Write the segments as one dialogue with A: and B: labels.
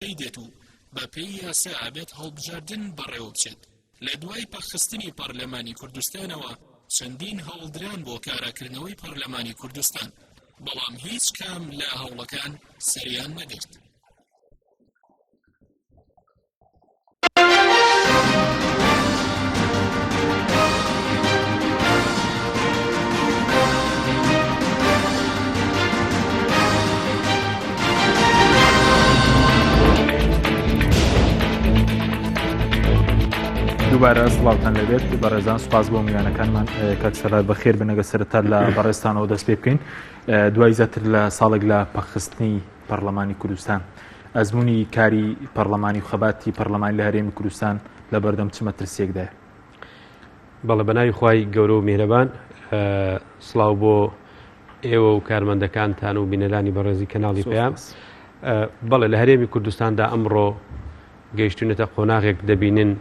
A: دێت و بە پێی یاسا ئابێت هەڵبژاردن بەڕێوە بچێت. لە دوای پەخستنی پەرلەمانی کوردستانەوە چەندین هەوڵدران بۆ کاراکردنەوەی پەرلەمانی کوردستان، بەڵام هیچ کام لە هەوڵەکان سەریان نەگرت.
B: دووبارە سڵاوتان لەبێت بەڕێزان، سوپاس بۆ میوانەکانمان کاکسەرات بەخێر بنەگە سەرەتا لە بەڕێستانەوە دەست پێ بکەین. دوای زیاتر لە ساڵێک لە پەخستنی پەرلەمانی کوردستان، ئەزموونی کاری پەرلەمانی و خەباتی پەرلەمانی لە هەرێمی کوردستان لە بەردەم چ مەترسیەکدایە؟
C: بەڵێ بەناوی خوای گەورە و میهرەبان، سڵاو بۆ ئێوە و کارمەندەکانتان و بینەرانی بەڕێزی کەناڵی پێیان. بەڵێ لە هەرێمی کوردستاندا ئەمڕۆ گەیشتونەتە قۆناغێک دەبینن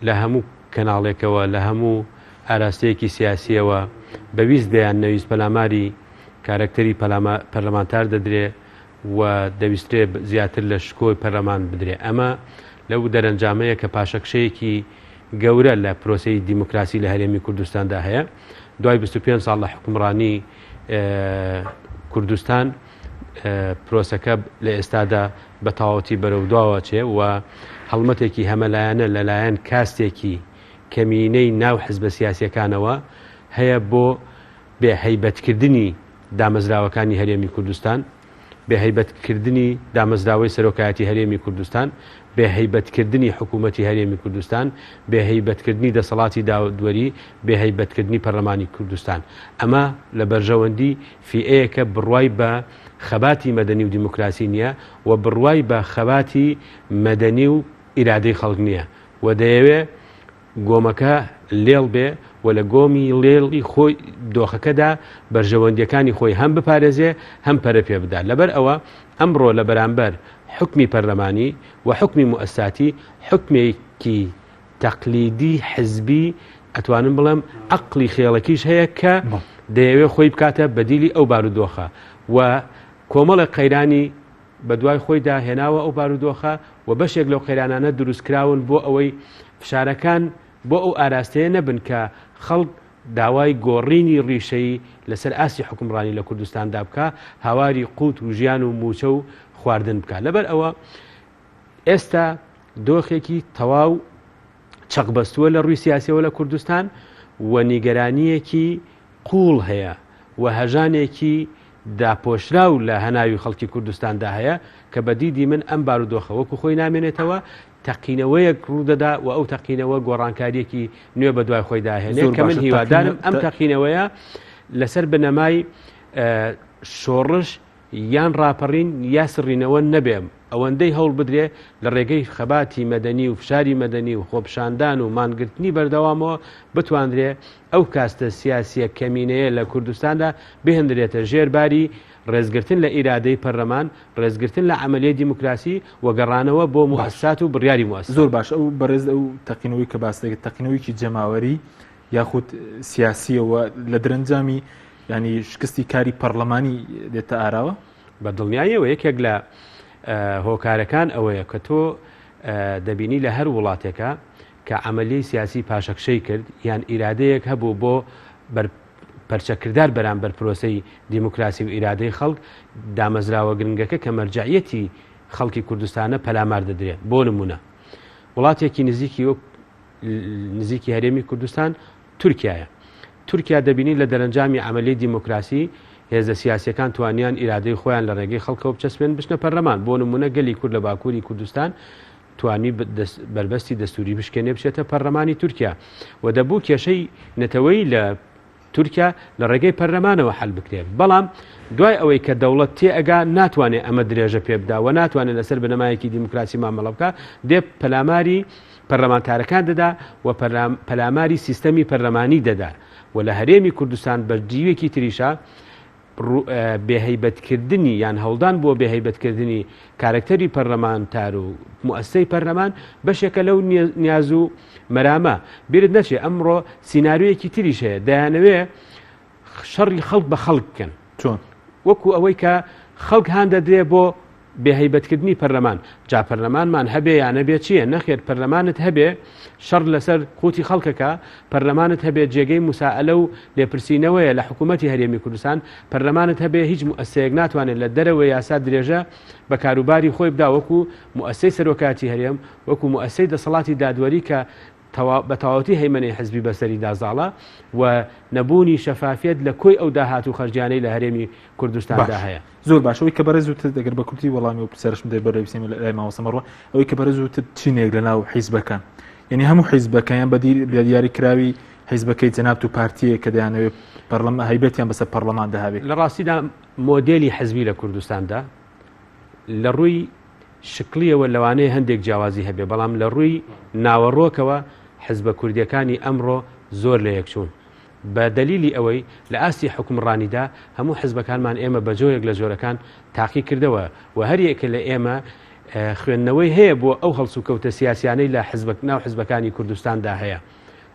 C: لە هەموو کەناڵێکەوە، لە هەموو ئاراستەیەکی سیاسیەوە بەویست بیان نەویست پەلاماری کارکتەری پەرلەمانتار دەدرێ و دەویسترێ زیاتر لە شکۆی پەرلەمان بدرێ. ئەمە لەو دەرەنجامەیە کە پاشەکشەیەکی گەورە لە پرۆسەی دیموکراسی لە هەرێمی کوردستاندا هەیە. دوای 25 ساڵ لە حکومڕانی کوردستان پرۆسەکە لە ئێستادا بە تەواوەتی بەرەوداوە چێ و هەڵمەتێکی هەمەلایەنە لەلایەن کاستێکی کەمینەی ناو حزبە سیاسیەکانەوە هەیە بۆ بێهەیبەتکردنی دامەزراوەکانی هەرێمی کوردستان، بێهەیبەتکردنی دامەزراوەی سەرۆکایەتی هەرێمی کوردستان، بێهەیبەتکردنی حکوومەتی هەرێمی کوردستان، بێهەیبەتکردنی دەسەڵاتی داودوەری، بێهەیبەتکردنی پەرلەمانی کوردستان. ئەمە لە بەرژەوەندی فیئەیەکە بڕوای بە خەباتی مەدەنی و دیموکراسی نییە و بڕوای بە خەباتی مەدەنی و ئیرادەی خەڵک نییە و دەیەوێ گۆمەکە لێڵ بێ و لە گۆمی لێڵی خۆی دۆخەکەدا بەرژەوەندیەکانی خۆی هەم بپارێزێ هەم پەرە پێ بدا. لەبەر ئەوە ئەمڕۆ لە بەرامبەر حکمی پەرلەمانی و حکمی موئەساتی، حکمێکی تەقلیدی حزبی، ئەتوانم بڵێم عەقڵی خێڵەکیش هەیە کە دەیەوێ خۆی بکاتە بەدیلی ئەو بارودۆخە و کۆمەڵی قەیرانی بە دوای خۆیدا هێناوە ئەو بارودۆخە و بەشێک لەو قەیرانانە دروستکراون بۆ ئەوەی فشارەکان بۆ ئەو ئاراستەیە نەبن کە خەڵک داوای گۆڕینی ڕیشەی لەسەر ئاسی حکومڕانی لە کوردستاندا بکە، هاواری قوت و ژیان و موچە و خواردن بکە. لەبەر ئەوە ئێستا دۆخێکی تەواو چەقبەستووە لە ڕووی سیاسیەوە لە کوردستان و نیگەرانیەکی قوڵ هەیە و هەژانێکی داپۆشراو لە هەناوی خەڵکی کوردستاندا هەیە کە بەدیدی من ئەم بارودۆخە وەکو خۆی نامێنێتەوە، تەقینەوەیەک ڕوودەدا و ئەو تەقینەوە گۆڕانکاریەکی نوێ بە دوای خۆی داهێنێت کە من هیوادارم ئەم تەقینەوەیە لەسەر بنەمای شۆڕش یان ڕاپەڕین یا سڕینەوە نەبێ، ئەوەندەی هەوڵ بدرێ لە ڕێگەی خەباتی مەدەنی و فشاری مەدەنی و خۆپشاندان و مانگرتنی بەردەوامەوە بتواندرێ ئەو کاستە سیاسیە کەمینەیە لە کوردستاندا بهێنرێتە ژێرباری ڕێزگرتن لە ئیرادەی پەرلەمان، ڕێزگرتن لە عەمەلیەی دیموکراسی و گەڕانەوە بۆ موئەسسات و بڕیاری موئەسسە.
B: زۆر باش. ئەو بەڕێز ئەو تەقینەوەی کە باس دەکەیت تەقینەوەیکی جەماوەری یاخود سیاسیەوە لە درەنجامی ینی شکستی کاری پەرلەمانی دێتە ئاراوە؟
C: بە دڵنیاییەوە یەکێک لە هۆکارەکان ئەوەیە کە تۆ دەبینی لە هەر وڵاتێکە کە عەمەلیەی سیاسی پاشەکشەی کرد یان ئیرادەیەک هەبوو بۆ پەرچەکردار بەرامبەر پرۆسەی دیموکراسی و ئیرادەی خەڵک، دامەزراوە گرنگەکە کە مەرجعیەتی خەڵکی کوردستانە پەلامار دەدرێت. بۆ نمونە وڵاتێکی نزیکی هەرێمی کوردستان تورکیایە. تورکیا دەبینی لە دەرەنجامی عەمەلیەی دیموکراسی هێزە سیاسیەکان توانیان ئیرادەی خۆیان لە ڕێگەی خەڵکەوە بچەسپێن بچنە پەرلەمان. بۆ نمونە گەلی کورد لە باکووری کوردستان توانی بربەستی دەستوری بشکێنێ بچێتە پەرلەمانی تورکیا و دەبوو کێشەی نەتەوەی لە تورکیا لە ڕێگەی پەرلەمانەوە حەل بکرێت. بەڵام دوای ئەوەی کە دەوڵەت تێئەگا ناتوانێت ئەمە درێژە پێ بدا و ناتوانێت لەسەر بنەمایەکی دیموکراسی مامەڵە بکە، دێ پەلاماری پەرلەمانتارەکان دەدا و پەلاماری سیستەمی پەرلەمانی دەدا و لە هەرێمی کوردستان بەردیوێکی تریشە بێهەیبەتکردنی یان هەوڵدان بۆ بێهەیبەتکردنی کارکتەری پەرلەمانتار و موئەسسەی پەرلەمان بەشێکە لەو نیاز و مەرامە. بیرت نەچێ ئەمڕۆ سیناریۆیەکی تریش هەیە، دەیانەوێ شەڕی خەڵک بە خەڵک بکەن، چۆن وەکو ئەوەی کە خەڵک هان دەدرێ بۆ بێهەیبەتکردنی پەرلەمان جا پەرلەمانمان هەبێ یان نەبێ چییە نەخێر پەرلەمانت هەبێ شەڕ لەسەر قوتی خەڵکەکە پەرلەمانت هەبێ جێگەی موسائلە و لێپرسینەوەیە لە حکوومەتی هەرێمی کوردستان پەرلەمانت هەبێ هیچ مؤسسەیەک ناتوانێت لە دەرەوە یاسا درێژە بە کاروباری خۆی بدا وەکو مؤسسەی سەرۆکاتی هەرێم وەکو مؤسسەی دەسەڵاتی دادوەری کە بە تەواوەتی هەیمەنی حزبی بەسەری دازاڵە و نەبوونی شەفافیت لە کۆی ئەو داهات و خەرجیانەی لە هەرێمی کوردستاندا هەیە.
B: زۆر باشەوەی کە بەڕێز وتت دەگەر بە کورتی وەڵامی و سەرشم دەی بەڕێویسیم لای ماوەسەمەڕوە ئەوەی کە بەڕێز وتت چینێک لەناو حیزبەکان یعنی هەموو حیزبەکەیان بە دیاریکراوی حیزبەکەی جەناب و پارتیە کە دەیانەوێت هەیبەتیان بەسەر پەرلەمان دەهابێت.
C: لە ڕاستیدا مۆدێلی حزبی لە کوردستاندا لە ڕووی شکلیەوە لەوانەیە هەندێک جیاوازی هەبێ بەڵام لە ڕووی ناوەڕۆکەوە حزبە کوردیەکانی ئەمڕۆ زۆر لە یەکچوون بە دلیلی ئەوەی لە ئاستی حکومڕانیدا هەموو حزبەکانمان ئێمە بە جۆرێک لە جۆرەکان تاقی کردەوە و هەریەکە لە ئێمە خوێندنەوەی هەیە بۆ ئەو هەڵسو کەوتە سیاسیانەی لە ناو حزبەکانی کوردستاندا هەیە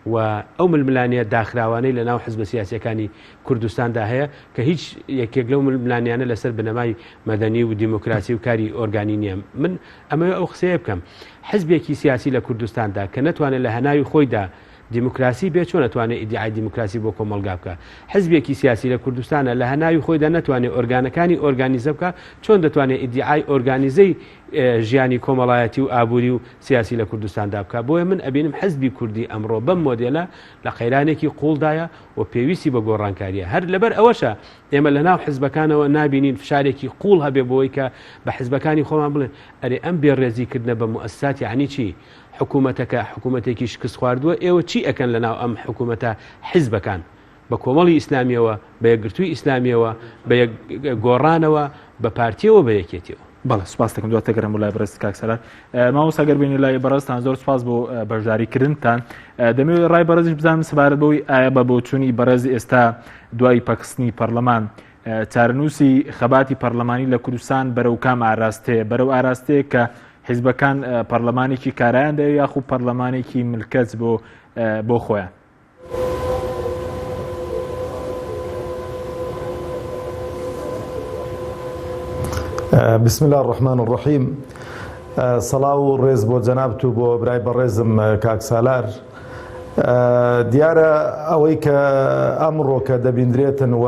C: و ئەو ململانیە داخراوانەی لە ناو حزبە سیاسیەکانی کوردستاندا هەیە کە هیچ یەکێک لەو ململانیانە لەسەر بنەمای مەدەنی و دیموکراسی و کاری ئۆرگانی نییە. من ئەمە ئەو قسەیە بکەم حزبێکی سیاسی لە کوردستاندا کە نەتوانێت لە هەناوی خۆیدا دیموکراسی بێت چۆن نتوانێت ئیدعای دیموکراسی بۆ کۆمەلگا بکە حزبێکی سیاسی لە کوردستانە لە هەناوی خۆیدا نەتوانێت ئۆرگانەکانی ئۆرگانیزە بکە چۆن دەتوانێت ئیدعای ئۆرگانیزەی ژیانی کۆمەڵایەتی و ئابووری و سیاسی لە کوردستاندا بکە بۆیە من ئەبینم حزبی کوردی ئەمڕۆ بەم مۆدێلە لە قەیرانێکی قوڵدایە و پێویستی بە گۆڕانکاریە هەر لەبەر ئەوەشە ئێمە لە ناو حزبەکانەوە نابینین فشارێکی قوڵ هەبێ بۆی کە بە حزبەکانی خۆمان بڵێن ئەرێ ئەم بێڕێزیکردنە بە مؤسساتی یعنی چی حکوومەتەکە حکوومەتێکی شکست خواردووە ئێوە چی ئەکەن لەناو ئەم حکوومەتە حیزبەکان بە کۆمەڵی ئیسلامیەوە بە یەکگرتووی ئیسلامیەوە بە گۆڕانەوە بە پارتیەوە بە یەکێتیەوە.
B: بەڵێ سوپاس دەکەم دواتە گەرم لای بەڕێز کاکسەرار مامۆستا گەر بینی لای بەڕێزتان زۆر سوپاس بۆ بەشداریکردنتان دەمەوێت ڕای بەڕێزیش بزانم سەبارەت بەوەی ئایا بە بۆچوونی بەڕێز ئێستا دوای پەکستنی پەرلەمان چارەنووسی خەباتی پەرلەمانی لە کوردستان بەرەو کام ئاراستەیە بەرەو ئاراستەیە کە حیزبەکان پەرلەمانێکی کارایان دەوێت یاخوو پەرلەمانێکی ملکەت بۆ خۆیان.
D: بسم الله الرحمن الرحیم سەڵاو و ڕێز بۆ جەنابت و بۆ برای بەڕێزم کاکسالار دیارە ئەوەی کە ئەمڕۆ کە دەبیندرێتن و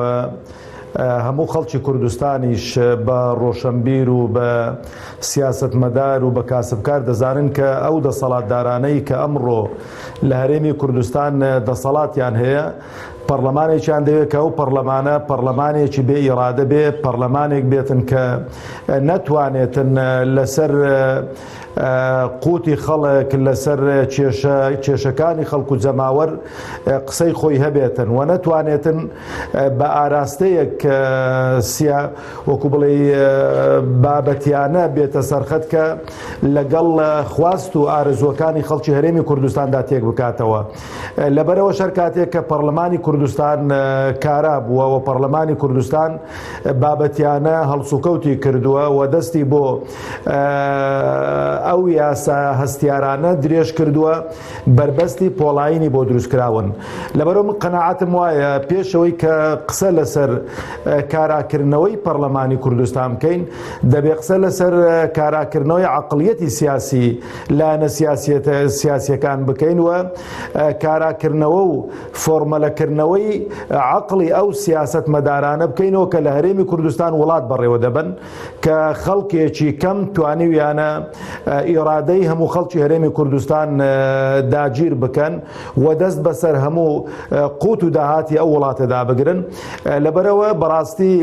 D: هەموو خەڵکی کوردستانیش بە ڕۆشنبیر و بە سیاستمەدار و بە کاسبکار دەزانن کە ئەو دەسەڵاتدارانەی کە ئەمڕۆ لە هەرێمی کوردستان دەسەڵاتیان هەیە پەرلەمانێکیان دەوێت کە ئەو پەرلەمانە پەرلەمانێکی بێ ئیرادە بێ پەرلەمانێک بێتن کە نەتوانێتن لەسەر قوتی خەڵک لەسەر کێشەکانی خەڵکو جەماوەر قسەی خۆی هەبێتن و نەتوانێتن بە ئاراستەیەک وەکو بڵێ بابەتیانە بێتە سەرخەت کە لەگەڵ خواست و ئارزوەکانی خەڵکی هەرێمی کوردستاندا تێک بکاتەوە لەبەرەوە شەرکاتێک کە پەرلەمانی کوردستان کارا بووە و پەرلەمانی کوردستان بابەتیانە هەڵسوکەوتی کردووە و دەستی بۆ ئەو یاسا هەستیارانە درێژ کردووە بربەستی پۆڵاینی بۆ دروستکراون لەبەرەوە من قەناعەتم وایە پێشەوەی کە قسە لەسەر کاراکردنەوەی پەرلەمانی کوردستان بکەین دەبێ قسە لەسەر کاراکردنەوەی عەقڵیەتی سیاسی لایەنە سیاسیەکان بکەین و کاراکردنەوە و فۆرمەلەکردنەوەی عەقڵی ئەو سیاسەتمەدارانە بکەینەوە کە لە هەرێمی کوردستان وڵات بەڕێوە دەبن کە خەڵکێکی کەم توانیویانە ئیرادەی هەموو خەڵکی هەرێمی کوردستان داگیر بکەن و دەست بەسەر هەموو قوت و داهاتی ئەو وڵاتەدا بگرن لەبەرەوە بەڕاستی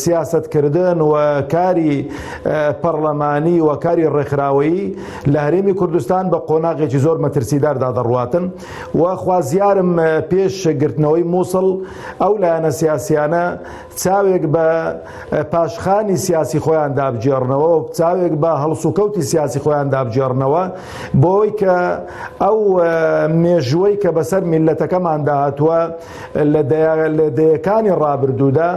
D: سیاسەتکردن و کاری پەرلەمانی و کاری ڕێکخراوەیی لە هەرێمی کوردستان بە قۆناغێکی زۆر مەترسیداردا دەڕواتن و خوازیارم پێش گرتنەوەی مووسڵ ئەو لایەنە سیاسیانە چاوێک بە پاشخانی سیاسی خۆیان دابجێڕنەوە و چاوێک بە هەڵسوکەوتی سیاسی خۆیان دابجێڕنەوە بۆی کە ئەو مێژوەی کە بەسەر میلەتەکەمان داهاتووە لە دەیەکانی ڕابردوودا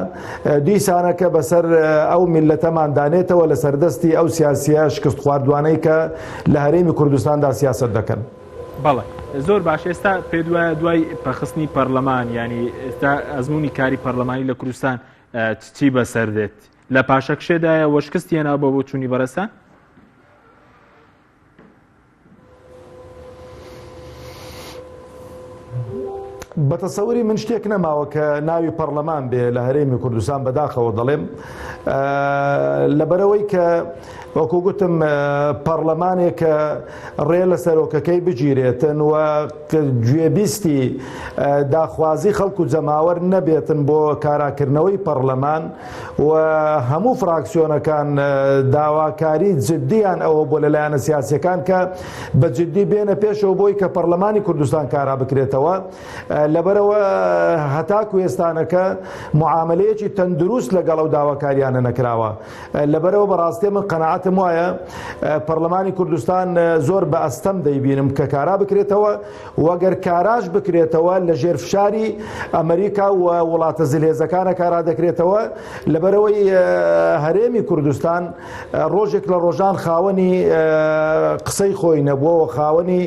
D: دیسانەکە بەسەر ئەو میلەتەمان دانێتەوە لە سەردەستی ئەو سیاسیە شکست خواردوانەی کە لە هەرێمی کوردستاندا سیاست دەکەن.
B: بەڵێ زۆر باش ئێستا پێ دوای پەخستنی پەرلەمان ینی ئێستا ئەزمموی کاری پەرلەمانی لە کوردستان چی بەسەر دێت لە پاشەکشێدایە وەشکستیانە بۆ چوونی بەرەستان؟
D: بەتەسەوری من شتێک نەماوە کە ناوی پەرلەمان بێ لە هەرێمی کوردستان بەداخەوە دەڵێم لەبەرەوەی کە وەکو گوتم پەرلەمانێک کە ڕێ لە سەرۆکەکەی بگیرێتن و گوێبیستی داخوازی خەڵکو جەماوەر نەبێتن بۆ کاراکردنەوەی پەرلەمان و هەموو فراکسیۆنەکان داواکاری جددیان ئەوە بۆ لەلایەنە سیاسیەکان کە بە جددی بێنە پێشەوە بۆی کە پەرلەمانی کوردستان کارا بکرێتەوە لەبەرەوە هەتاکو ئێستانەکە معاملەیەکی تەندروست لەگەڵ ئەو داواکاریانە نەکراوە لەبەرەوە بەڕاستی من قەناعەتم وایە پەرلەمانی کوردستان زۆر بە ئەستەم دەیبینم کە کارا بکرێتەوە وەگەر کاراش بکرێتەوە لە ژێرفشاری ئەمریکا و وڵاتە زلهێزەکانە کارا دەکرێتەوە لەبەرەوەی هەرێمی کوردستان ڕۆژێک لە ڕۆژان خاوەنی قسەی خۆی نەبووە و خاوەنی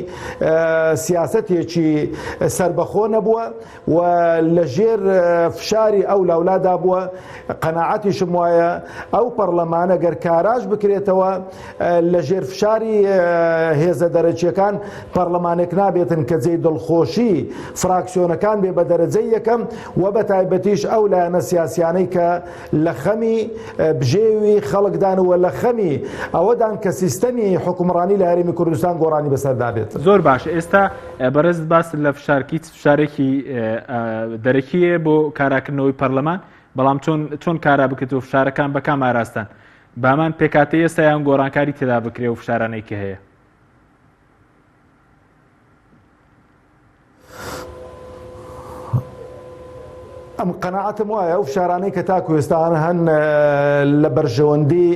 D: سیاسەتێکی سربەخۆ نەبووە و لە ژێر فشاری ئەو لاولادا بووە قەناعەتیشم وایە ئەو پەرلەمانە گەر کاراش بکرێتەوە لە ژێر فشاری هێزە دەرەجیەکان پەرلەمانێک نابێتن کە جێی دڵخۆشی فراکسیۆنەکان بێ بە دەرەجەی یەکەم و بە تایبەتیش ئەو لایەنە سیاسیانەی کە لە خەمی بژێوی خەڵکدان و لە خەمی ئەوەدان کە سیستەمی حکومڕانی لە هەرێمی کوردستان گۆڕانی بەسەردا بێت.
B: زۆر باش ئێستا بەرز باس لە فشارکی فشارێکی دەرەکیە بۆ کاراکردنەوەی پەرلەمان بەڵام چۆن کارا بکرێت و فشارەکان بە کام ئاراستان بامان پێکاتی ئێستا یان گۆڕانکاری تێدا بکرێ و فشارانەی کە هەیە.
D: ئەم قەناعەتم وایە ئەو فشارانەی کە تاکو ئێستان هەن لە بەرژەوەندی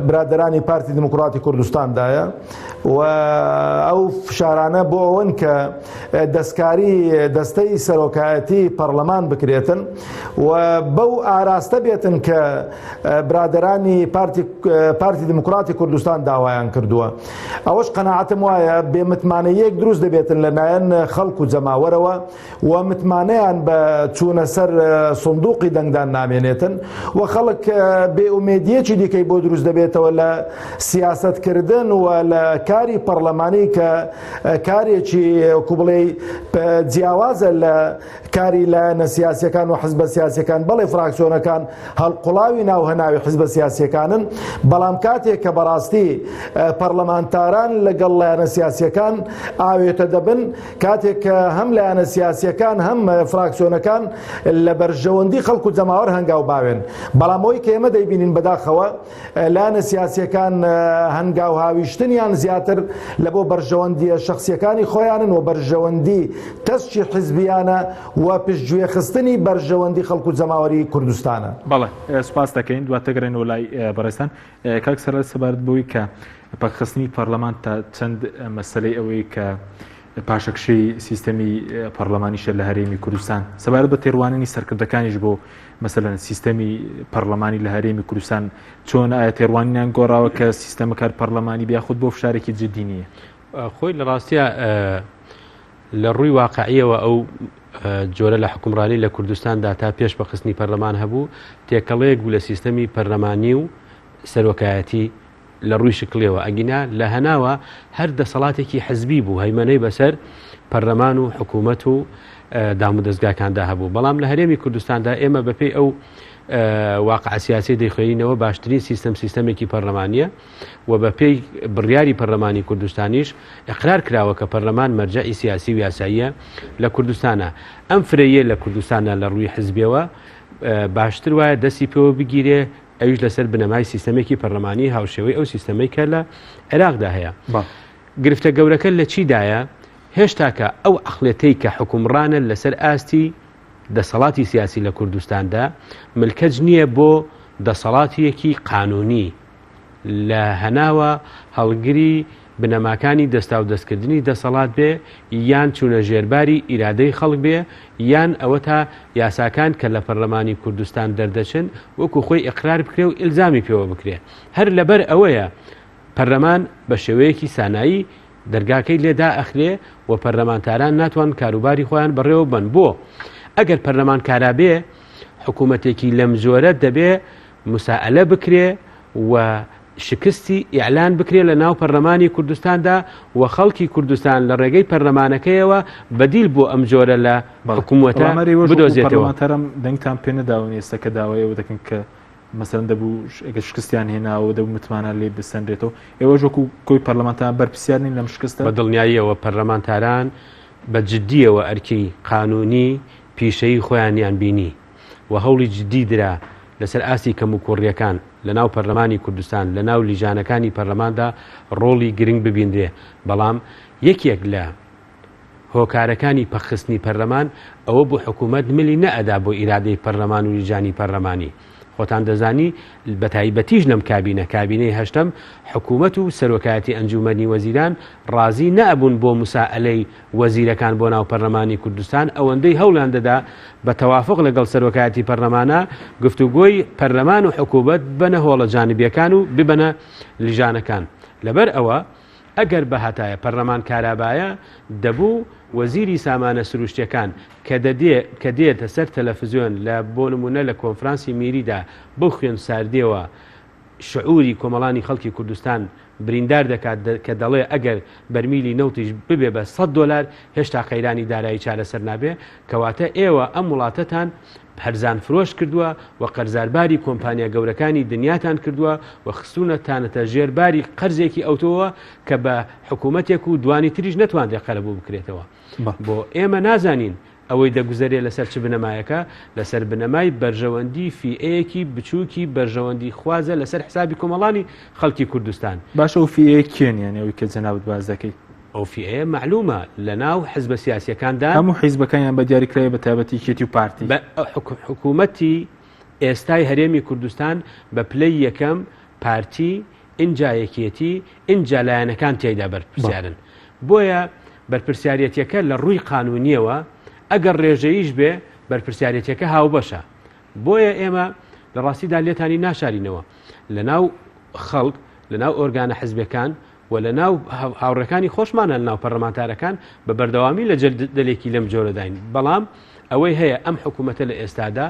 D: برادرانی پارتی دموکراتی کوردستاندایە و ئەو فشارانە بۆ ئەوەن کە دەستکاری دەستەی سەرۆکایەتی پەرلەمان بکرێتن و بەو ئاراستە بێتن کە برادرانی پارتی دموکراتی کوردستان داوایان کردووە. ئەوەش قەناعەتم وایە بێمتمانەیەک دروست دەبێتن لەلایەن خەڵک و جەماوەرەوە و متمانەیان بە چوونە سەر سندوقی دەنگدان نامێنێتن و خەڵک بێئومێدیەکی دیکەی بۆ دروست دەبێتەوە لە سیاسەتکردن و لە کاری پەرلەمانی کە کارێکی وەکو بڵێ جیاوازە لە کاری لایەنە سیاسیەکان و حزبە سیاسیەکان بەڵێ فراکسیۆنەکان هەڵقوڵاوی ناو هەناوی حزبە سیاسیەکانن بەڵام کاتێک کە بەڕاستی پەرلەمانتاران لەگەڵ لایەنە سیاسیەکان ئاوێتە دەبن کاتێک کە هەم لایەنە سیاسیەکان هەم فراکسیۆنەکان لە بەرژەوەندی خەڵک و جەماوەر هەنگاو باوێن بەڵام ئەوەی کە ئێمە دەیبینین بەداخەوە لایەنە سیاسیەکان هەنگاو هاویشتنیان زیاتر لە بۆ بەرژەوەندیە شخصیەکانی خۆیانن و بەرژەوەندی تەسچی حیزبیانە و پشتگوێخستنی بەرژەوەندی خەڵک و جەماوەری کوردستانە.
B: بەڵێ سوپاس دەکەین دواتەگەڕێنەوە لای بەڕێستان کاک سەرەر سەبارەت بووی کە پەکخستنی پەرلەمان تا چەند مەسەلەی ئەوەی کە پاشەکشەی سیستەمی پەرلەمانیشە لە هەرێمی کوردستان سەبارەت بە تێڕوانینی سەرکردەکانیش بۆ مەسەلەن سیستەمی پەرلەمانی لە هەرێمی کوردستان چۆن ئایا تێڕوانینیان گۆڕاوە کە سیستەمە کار پەرلەمانی بیاخود بۆ فشارێکی جددی نییە؟
C: خۆی لە ڕاستیە لە ڕووی واقعیەوە ئەو جۆرە لە حکومڕانی لە کوردستاندا تا پێش بە خستنی پەرلەمان هەبوو تێکەڵەیەک بوو لە سیستەمی پەرلەمانی و سەرۆکایەتی لە ڕووی شکلێەوە ئەگینا لە هەناوە هەر دەسەڵاتێکی حزبی بوو هەیمەنەی بەسەر پەرلەمان و حکوومەت و دام و دەستگاکاندا هەبوو بەڵام لە هەرێمی کوردستاندا ئێمە بەپێی ئەو واقع سیاسی دەیخوێنینەوە باشترین سیستەمێکی پەرلەمانیە و بەپێی بڕیاری پەرلەمانی کوردستانیش ئەقرار کراوە کە پەرلەمان مەرجەعی سیاسی و یاساییە لە کوردستانە ئەم فرەیە لە کوردستانە لە ڕووی حزبیەوە باشتر وایە دەستی پێوە بگیرێ ئەویش لەسەر بنەمای سیستەمێکی پەرلەمانی هاوشێوەی ئەو سیستەمەی کە لە عێراقدا هەیە. گرفتە گەورەکە لە چیدایە هێشتاکە ئەو ئەخڵێتەی کە حکومڕانە لەسەر ئاستی دەسەڵاتی سیاسی لە کوردستاندا ملکەج نییە بۆ دەسەڵاتیەکی قانونی لە هەناوە هەڵگری بنەماکانی دەستا و دەستکردنی دەسەڵات بێ یان چوونە ژێرباری ئیرادەی خەڵک بێ یان ئەوە تا یاساکان کە لە پەرلەمانی کوردستان دەردەچن وەکو خۆی ئیقرار بکرێ و ئیلزامی پێوە بکرێ هەر لەبەر ئەوەیە پەرلەمان بە شێوەیەکی سانایی دەرگاکەی لێدا ئەخرێ و پەرلەمانتاران ناتوان کاروباری خۆیان بەڕێوە بن بۆ ئەگەر پەرلەمان کارابێ حکوومەتێکی لەم جۆرە دەبێ مسائلە بکرێ و شکستی ئیعلان بکرێ لە ناو پەرلەمانی کوردستاندا و خەڵکی کوردستان لە ڕێگەی پەرلەمانەکەیەوە بەدیل بۆ ئەم جۆرە لە حکوومەتە بدۆزێتەوە.
B: تەرم دەنگتان پێ نەداون ئێستا کە داوایەوە دەکەن کە مەسەرەن دەبوو ئەگە شکستیان هێناوە دەبوو متمانە لێ بسەندرێتەوە. ئێوە ژۆکو کۆی پەرلەمانتان بەرپرسیار نین لەم شکستە؟
C: بە دڵنیاییەوە پەرلەمانتاران بە جددیەوە ئەرکی قانونی پیشەی خۆیانیان بینی و هەوڵی جددی درا لەسەر ئاسی کەم و کوڕیەکان لە ناو پەرلەمانی کوردستان لە ناو لیژانەکانی پەرلەماندا ڕۆڵی گرنگ ببیندرێ. بەڵام یەکێک لە هۆکارەکانی پەخستنی پەرلەمان ئەوە بۆ حکوومەت ملی نەئەدا بۆ ئیرادەی پەرلەمان و لیژانی پەرلەمانی. خۆتان دەزانی بە تایبەتیش لەم کابینەی هەشتم حکوومەت و سەرۆکایەتی ئەنجومەنی وەزیران ڕازی نەبوون بۆ مسائلەی وەزیرەکان بۆ ناو پەرلەمانی کوردستان ئەوەندەی هەوڵیان دەدا بە تەوافق لەگەڵ سەرۆکایەتی پەرلەمانە گفتوگۆی پەرلەمان و حکوومەت بنە هۆڵە جانبیەکان و ببنە لیژانەکان. لەبەر ئەوە ئەگەر بە هەتایە پەرلەمان کارابایە دەبوو وەزیری سامانە سروشتیەکان کە دێتە سەر تەلەڤیزیۆن لە بۆ نمونە لە کۆنفرانسی میریدا بۆ خوێن ساردیەوە شعوری کۆمەڵانی خەڵکی کوردستان بریندار دەکات کە دەڵێ ئەگەر بەرمیلی نەوتیش ببێ بە $100 هێشتا قەیرانی دارایی چارەسەر نابێ کەواتە ئێوە ئەم وڵاتەتان هەرزان فرۆش کردووە و قەرزارباری کۆمپانیا گەورەکانی دنیاتان کردووە و خستونەتانەتە ژێرباری قەرزێکی ئەوتەوە کە بە حکوومەتێک و دوانی تریش نەتوانێت قەرەبوو بکرێتەوە. بۆ ئێمە نازانین ئەوەی دەگوزارێ لەسەر چ بنەمایەکە لەسەر بنەمای بەرژەوەندی فیئەیەکی بچووکی بەرژەوەندی خوازە لەسەر حسابی کۆمەڵانی خەڵکی کوردستان.
B: باشە و فیئەیە کێنیان ئەوەی کە جەنابەت باز دەکەیت؟
C: ئەو فیئەیە معلومە لە ناو حیزبە سیاسیەکاندا
B: هەموو حیزبەکانیان بە دیاریکراوە بە تایبەتی کێتی و پارتی.
C: حکوومەتی ئێستای هەرێمی کوردستان بە پلەی یەکەم پارتی ئینجایەکێتی ئینجالایەنەکان تێیدا بەرپرسیارن. بۆیە بەرپرسیارەتەکە لە ڕووی قانونیەوە ئەگەر ڕێژەیش بێ بەرپرسیارەتەکە هاوبەشە. بۆیە ئێمە لە ڕاستیدا لێتانی ناشارینەوە لە ناو خەڵک لە ناو ئۆرگانە حیزبەکان و لە ناو هاوڕەکانی خۆشمانە لە ناو پەرلەمانتارەکان بە بەردەوامی لە جەلدەلێکی لەم جۆرەداین. بەڵام ئەوەی هەیە ئەم حکوومەتە لە ئێستادا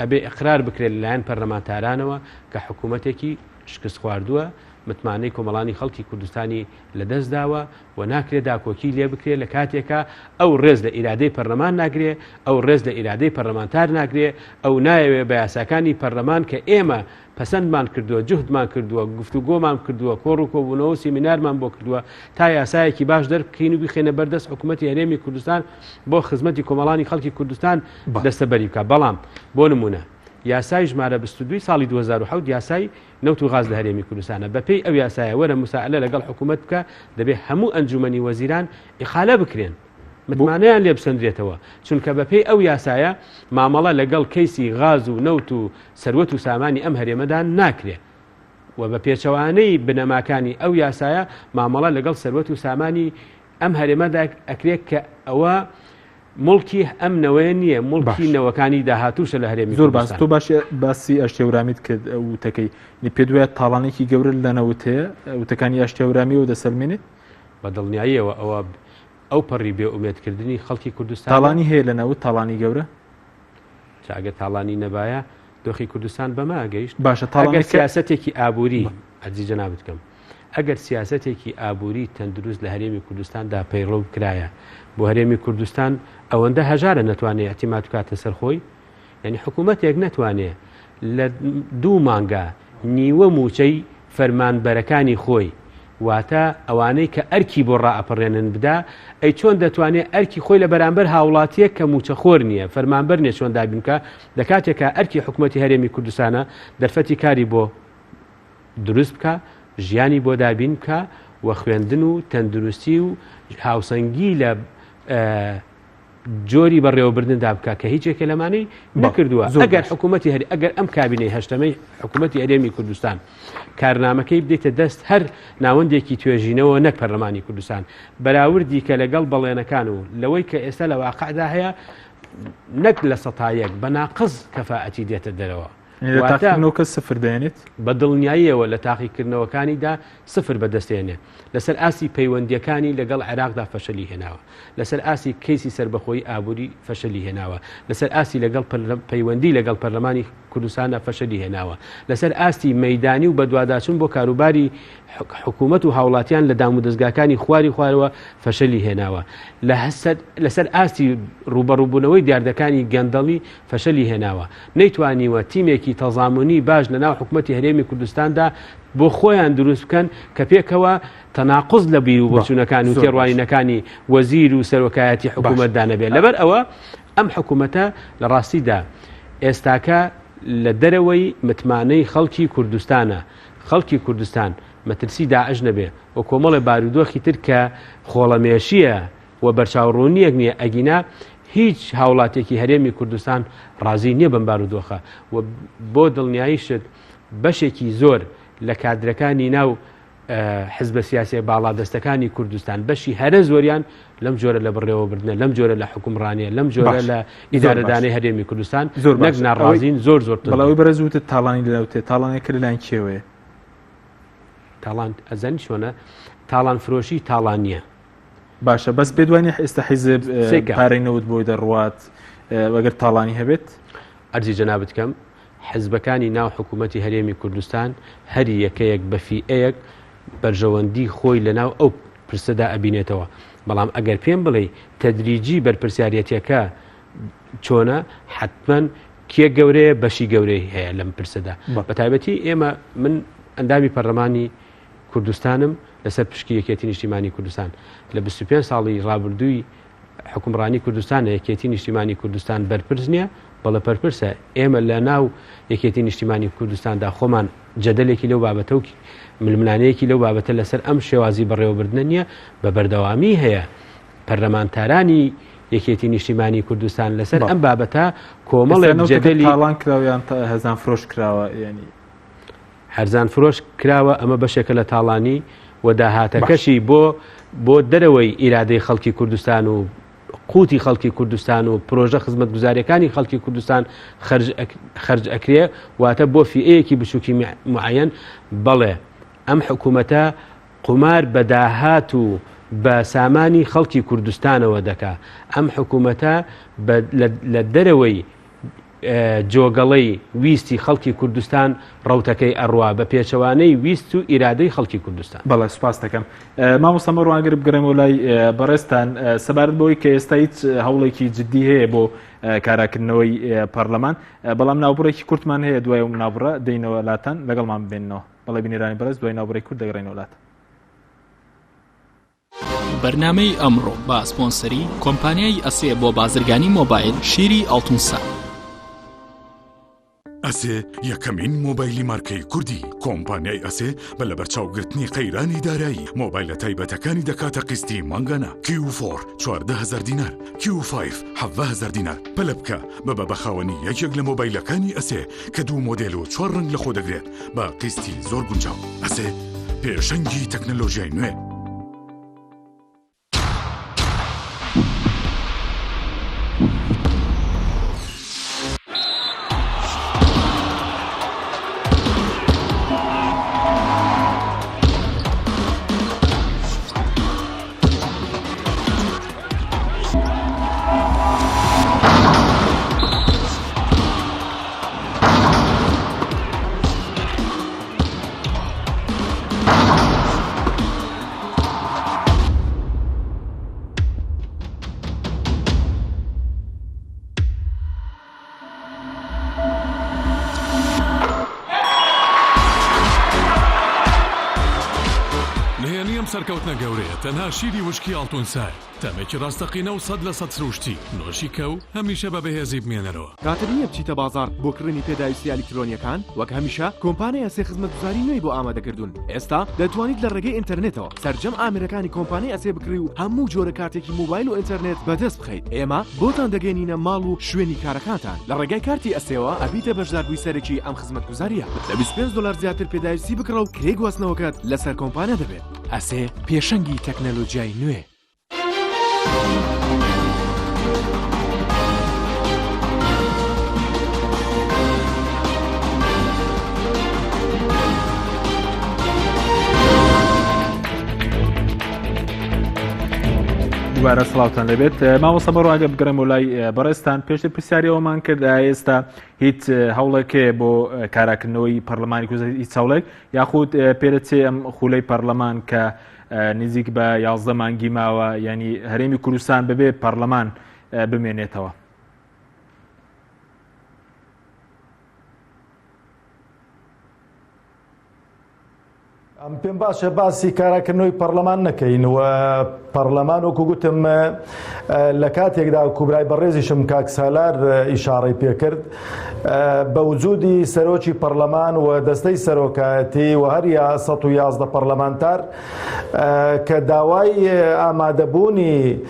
C: ئەبێ ئیقرار بکرێت لەلایەن پەرلەمانتارانەوە کە حکوومەتێکی شکست خواردووە متمانەی کۆمەڵانی خەڵکی کوردستانی لەدەستداوە و ناکرێت داکۆکی لێ بکرێت لە کاتێکە ئەو ڕێز لە ئیرادەی پەرلەمان ناگرێ ئەو ڕێز لە ئیرادەی پەرلەمانتار ناگرێ ئەو نایەوێ بە یاساکانی پەرلەمان کە ئێمە پەسەندمان کردووە جوهدمان کردووە گفتوگۆمان کردووە کۆڕ و کۆبوونەوە سیمینارمان بۆ کردووە تا یاسایەکی باش دەربکەین و بخێنە بەردەست حکوومەتی هەرێمی کوردستان بۆ خزمەتی کۆمەڵانی خەڵکی کوردستان دەستەبەری بکە. بەڵام بۆ نمونە یاسای ژمارە 22 ساڵی 2007 یاسای نەوت و غاز لە هەرێمی کوردستانە بەپێی ئەو یاسایە وەرە مسائلە لەگەڵ حکوومەت بکە دەبێت هەموو ئەنجومەنی وەزیران ئیخالە بکرێن متمانەیان لێ بسەندرێتەوە چونکە بەپێی ئەو یاسایە مامەڵە لەگەڵ کەیسی غاز و نەوت و سەروەت و سامانی ئەم هەرێمەدا ناکرێت و بە پێچەوانەی بنەماکانی ئەو یاسایە مامەڵە لەگەڵ سەروەت و سامانی ئەم هەرێمەدا ئەکرێت کە ئەوە مڵکی ئەم نەوەیە نییە مڵکی نەوەکانی داهاتووشە لە هەرێمی
B: زۆر باس. تۆ باش باسی ئەشتێورامیت کرد وتەکەی پێ دوایە تاڵانێکی گەورە لەنەوتەیە وتەکانی ئەشتێورامیەوە دەسەلمێنێت
C: بە دڵنیاییەوە ئەو پەڕی بێ ئومێدکردنی خەڵکی کوردستان
B: تاڵانی هەیە لەنەوت تاڵانی گەورە
C: چاگە تاڵانی نەبایە دۆخی کوردستان بەما گەیشت.
B: باشە
C: ئەگەر سیاسەتێکی ئابووری ئەجی جەناب بکەم ئەگەر سیاسەتێکی ئابووری تەندروست لە هەرێمی کوردستاندا پەیڕەو کرایە بۆ هەرێمی کوردستان ئەوەندە هەژارە نەتوانێت ئەتیمات بکاتە سەرخۆی یعنی حکوومەتێک نەتوانێت لە 2 مانگە نیوە موچەی فەرمانبەرەکانی خۆی واتە ئەوانەی کە ئەرکی بۆ ڕائەپەڕێنن بدا ئەی چۆن دەتوانێت ئەرکی خۆی لە بەرامبەر هاوڵاتیەک کە موچەخۆر نییە فەرمانبەر نیە چۆن دابینکە دەکاتێکە ئەرکی حکوومەتی هەرێمی کوردستانە دەرفەتی کاری بۆ دروست بکە ژیانی بۆ دابین بکە و خوێندن و تەندروستی و هاوسەنگی لە جۆری بەڕێوەبردندا بکە کە هیچێکە لەمانەی نەکردووە. ئەگەر حکوومەتی ئەگەر ئەم کابینەی هەشتەمەی حکوومەتی هەرێمی کوردستان کارنامەکەی بدەیتە دەست هەر ناوەندێکی توێژینەوە نەک پەرلەمانی کوردستان بەراوردی کە لەگەڵ بەڵێنەکان و لەوەی کە ئێستا لە واقعدا هەیە نەک لە سەتایەک بە ناقص کەفاەتی دێتە دەرەوە
B: تاقیکردنەوە کە سفر دێنێت
C: بە دڵنیاییەوە لە تاقیکردنەوەکانیدا سفر بەدەستێنێ لەسەر ئاسی پەیوەندیەکانی لەگەڵ عێراقدا فەشەلی هێناوە لەسەر ئاسی کەیسی سربەخۆیی ئابووری فەشەلی هێناوە لەسەر ئاسی لەگەڵ پەیوەندی لەگەڵ پەرلەمانی کوردستانە فەشەلی هێناوە لەسەر ئاستی مەیدانی و بەدواداچوون بۆ کاروباری حکوومەت و هاوڵاتیان لە دام و دەستگاکانی خوارەوە فەشەلی هێناوە لەسەر ئاستی ڕوبەڕووبوونەوەی دیاردەکانی گەندەڵی فەشەلی هێناوە نەیتوانیوە تیمێکی تەزامونی باش لەناو حکوومەتی هەرێمی کوردستاندا بۆ خۆیان دروست بکەن کە پێکەوە تەناقض لە بیر و بۆچوونەکان و تێڕوانینەکانی وەزیر و سەرۆکایەتی حکوومەتدا نەبێت لەبەر ئەوە ئەم حکوومەتە لە ڕاستیدا ئێستاکە لە دەرەوەی متمانەی خەڵکی کوردستانە خەڵکی کوردستان مەترسی داعش نەبێ و کۆمەڵی بارودۆخی تر کە خۆڵەمێشیە و بەرچاوڕوونیەک نییە ئەگینا هیچ هاوڵاتێکی هەرێمی کوردستان ڕازی نییە بەم بارودۆخە و بۆ دڵنیاییشت بەشێکی زۆر لە کادرەکانی ناو حزب سیاسی باڵادەستەکانی کوردستان بەشی هەرە زۆریان لەم جۆرە لە بڕێوەبردنە لەم جۆرە لە حکومڕانیە لەم جۆرە لە ئیدارەدانەی هەرێمی کوردستان
B: زۆر
C: نەک ناڕازین زۆر
B: بەڵاوی بەرەزوتە تاڵانی لەوتێ تاڵانێک کرد لایەن کێوەیە
C: تاڵان ئەزانی چۆنە تاڵان فرۆشی تاڵانیە
B: باشە بەس بێدوانی ئێستا حیزب پارەی نەوت بۆی دەڕوات وەگەر تاڵانی هەبێت
C: ئەرزی جەنابەت کەم حزبەکانی ناو حکوومەتی هەرێمی کوردستان هەری یەکەیەک بەفیئەیەک بەرژەوەندی خۆی لەناو ئەو پرسەدا ئەبینێتەوە بەڵام ئەگەر پێم بڵێ تەدریجی بەرپرسیارەتەکە چۆنە حتمما کێ گەورەیە بەشی گەورەی هەیە لەم پرسەدا بەتایبەتی ئێمە من ئەندامی پەرلەمانی کوردستانم لەسەر پشکی یەکێتی نیشتیمانی کوردستان لە 25 ساڵی ڕابردووی حکومڕانی کوردستان یەکێتی نیشتیمانی کوردستان بەرپرس نییە بەڵە پەرپرسە ئێمە لە ناو یەکێتی نیشتیمانی کوردستاندا خۆمان جەدەلێکی لەو بابەتە و ململانەیەکی لەو بابەتە لەسەر ئەم شێوازی بەڕێوەبردنە نییە بە بەردەوامی هەیە پەرلەمانتارانی یەکێتی نیشتیمانی کوردستان لەسەر ئەم بابەتە کۆمەڵێک جەدەلی
B: تاڵان کراویان هەزان فرۆش کراوە ینی
C: هەرزان فرۆش کراوە ئەمە بەشێکە لە تاڵانی و داهاتەکەشی بۆ دەرەوەی ئیرادەی خەڵکی کوردستان و قوتی خەڵکی کوردستان و پرۆژە خزمەت گوزاریەکانی خەڵکی کوردستان خەرج ئەکرێ واتە بۆ فیئەیەکی بچووکی معەن بەڵێ ئەم حکوومەتە قمار بە داهات و بە سامانی خەڵکی کوردستانەوە دەکا ئەم حکوومەتە لە دەرەوەی جۆگەڵەی ویستی خەڵکی کوردستان ڕەوتەکەی ئەڕوا بە پێچەوانەی ویست و ئیرادەی خەڵکی کوردستان
B: بەڵێ سوپاس دەکەم مامۆستا مەڕوانگەر بگەڕێمەوە لای بەڕێستان سەبارەت بۆی کە ئێستا هیچ هەوڵێکی جددی هەیە بۆ کاراکردنەوەی پەرلەمان بەڵام ناوبڕێکی کورتمان هەیە دوای و ناوبڕە دەینەوە لاتان لەگەڵمان ببێنەوە بەڵێ بینێرانی بەڕێز دوای ناوبڕێی کورد دەگەڕێنەوە لاتان
A: بەرنامەی ئەمڕۆ با سپۆنسەری کۆمپانیای ئەسێ بۆ بازرگانی مۆبایل شیری ئەڵتونسا
E: ئەسێ یەکەمین مۆبایلی مارکەی کوردی کۆمپانیای ئەسێ بە لە بەرچاوگرتنی قەیرانی دارایی مۆبایلە تایبەتەکانی دەکاتە قستی مانگانە Q4 14,000 دینار Q5 17,000 دینار پەلە بکە بە بەخاوەنی یەکێک لە مۆبایلەکانی ئەسێ کە دوو مۆدێل و 4 ڕنگ لە خۆ دەگرێت بە قستی زۆر گونجاو ئەسێ پێشەنگی تەکنەلۆژیای نوێ
F: سەرکەوتنە گەورەیە تەنها شیری وشکی ئاڵتونسای تەمێکی ڕاستەقینە و 100% سروشتی نۆشی کە و هەمیشە بە بەهێزی بمێنەرەوە
G: کاتر نییە بچیتە بازار بۆ کڕینی پێداویستی ئەلکترۆنیەکان وەک هەمیشە کۆمپانیای ئەسێ خزمەتگوزاری نوێی بۆ ئامادەکردوون ئێستا دەتوانیت لە ڕێگەی ئینتەرنێتەوە سەرجەم ئامێرەکانی کۆمپانیای ئەسێ بکڕی و هەموو جۆرە کارتێکی موبایل و ئینتەرنێت بەدەست بخەیت ئێمە بۆتان دەگەێنینە ماڵ و شوێنی کارەکانتان لە ڕێگای کارتی ئەسێەوە ئەبیتە بەشداربووی سەرەکی ئەم خزمەتگوزاریە لە $25 زیاتر پێداویستی بکڕە و کرێ گواستنەوەکەت لەسەر کۆمپانیا دەبێت ئەسێ پێشەنگی تەکنەلۆژیای نوێ
B: دوبارە سڵاوتان لەبێت مامۆستا بەڕواگە بگەڕێم و لای بەڕێستان پێشتر پرسیاریەوەمان کرد ئێستا هیچ هەوڵێکێ بۆ کاراکردنەوەی پەرلەمانی کوردستان هیچ هەوڵێک یاخود پێرەچێ ئەم خولەی پەرلەمان کە نزیک بە 11 مانگی ماوە ینی هەرێمی کوردستان ببێ پەرلەمان بمێنێتەوە.
D: ئەم پێم باشە باسی کاراکردنەوەی پەرلەمان نەکەین و پەرلەمان وەکو گوتم لە کاتێکدا کوبرای بەڕێزیشم کاک سالار ئیشارەی پێکرد بە وجودی سەرۆکی پەرلەمان و دەستەی سەرۆکایەتی و هەر 111 پەرلەمانتار کە داوای ئامادەبوونی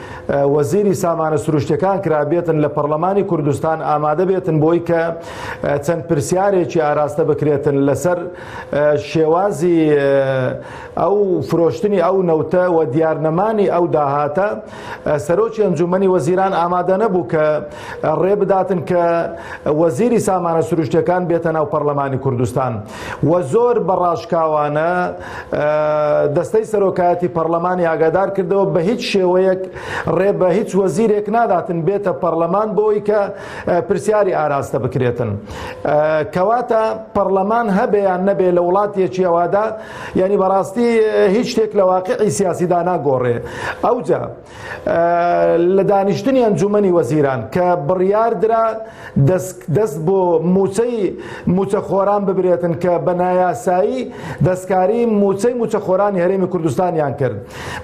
D: وەزیری سامانە سروشتیەکان کرابێتن لە پەرلەمانی کوردستان ئامادە بێتن بۆی کە چەند پرسیارێکی ئاراستە بکرێتن لەسەر شێوازی ئەو فرۆشتنی ئەو نەوتە و دیارنەمانی ئەو داهاتە سەرۆکی ئەنجومەنی وەزیران ئامادە نەبوو کە ڕێ بداتن کە وەزیری سامانە سروشتیەکان بێتە ناو پەرلەمانی کوردستان و زۆر بەڕاشکاوانە دەستەی سەرۆکایەتی پەرلەمانی ئاگادار کردەوە بە هیچ شێوەیەک ڕێ بە هیچ وەزیرێک ناداتن بێتە پەرلەمان بۆی کە پرسیاری ئاراستە بکرێتن کەواتە پەرلەمان هەبێیان نەبێ لە وڵاتێکی ئەوادا یعنی بەڕاستی هیچ شتێک لە واقعی سیاسیدا ناگۆڕێ ئەوجا لە دانیشتنی ئەنجومەنی وەزیران کە بڕیاردرا دەست بۆ موچەخۆران ببرێتن کە بە نایاسایی دەستکاری موچەخۆرانی هەرێمی کوردستانیان کرد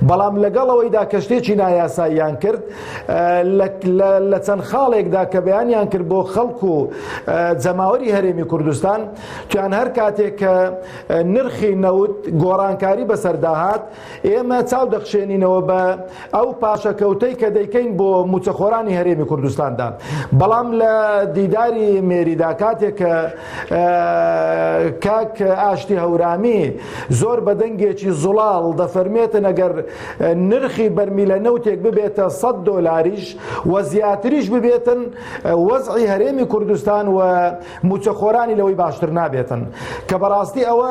D: بەڵام لەگەڵەوەیدا کە شتێکی نایاساییان کرد لە چەند خاڵێکدا کە بەیانیان کرد بۆ خەڵکو و جەماوەری هەرێمی کوردستان تویان هەر کاتێک کە نرخی نەوت گۆڕانکاری بەسەرداهات ئێمە چاو دەخشێنینەوە بە ئەو پاشەکەوتەی کە دەیکەین بۆ موچەخۆرانی هەرێمی کوردستاندا بەڵام لە دیداری مێریدا کاتێک کە کاک ئاشتی هەورامی زۆر بە دەنگێکی زوڵاڵ دەفەرمێتن ئەگەر نرخی بەرمیلە نەوتێک ببێتە $100 و زیاتریش ببێتن وەزعی هەرێمی کوردستان و موچەخۆرانی لەوەی باشتر نابێتن کە بەڕاستی ئەوە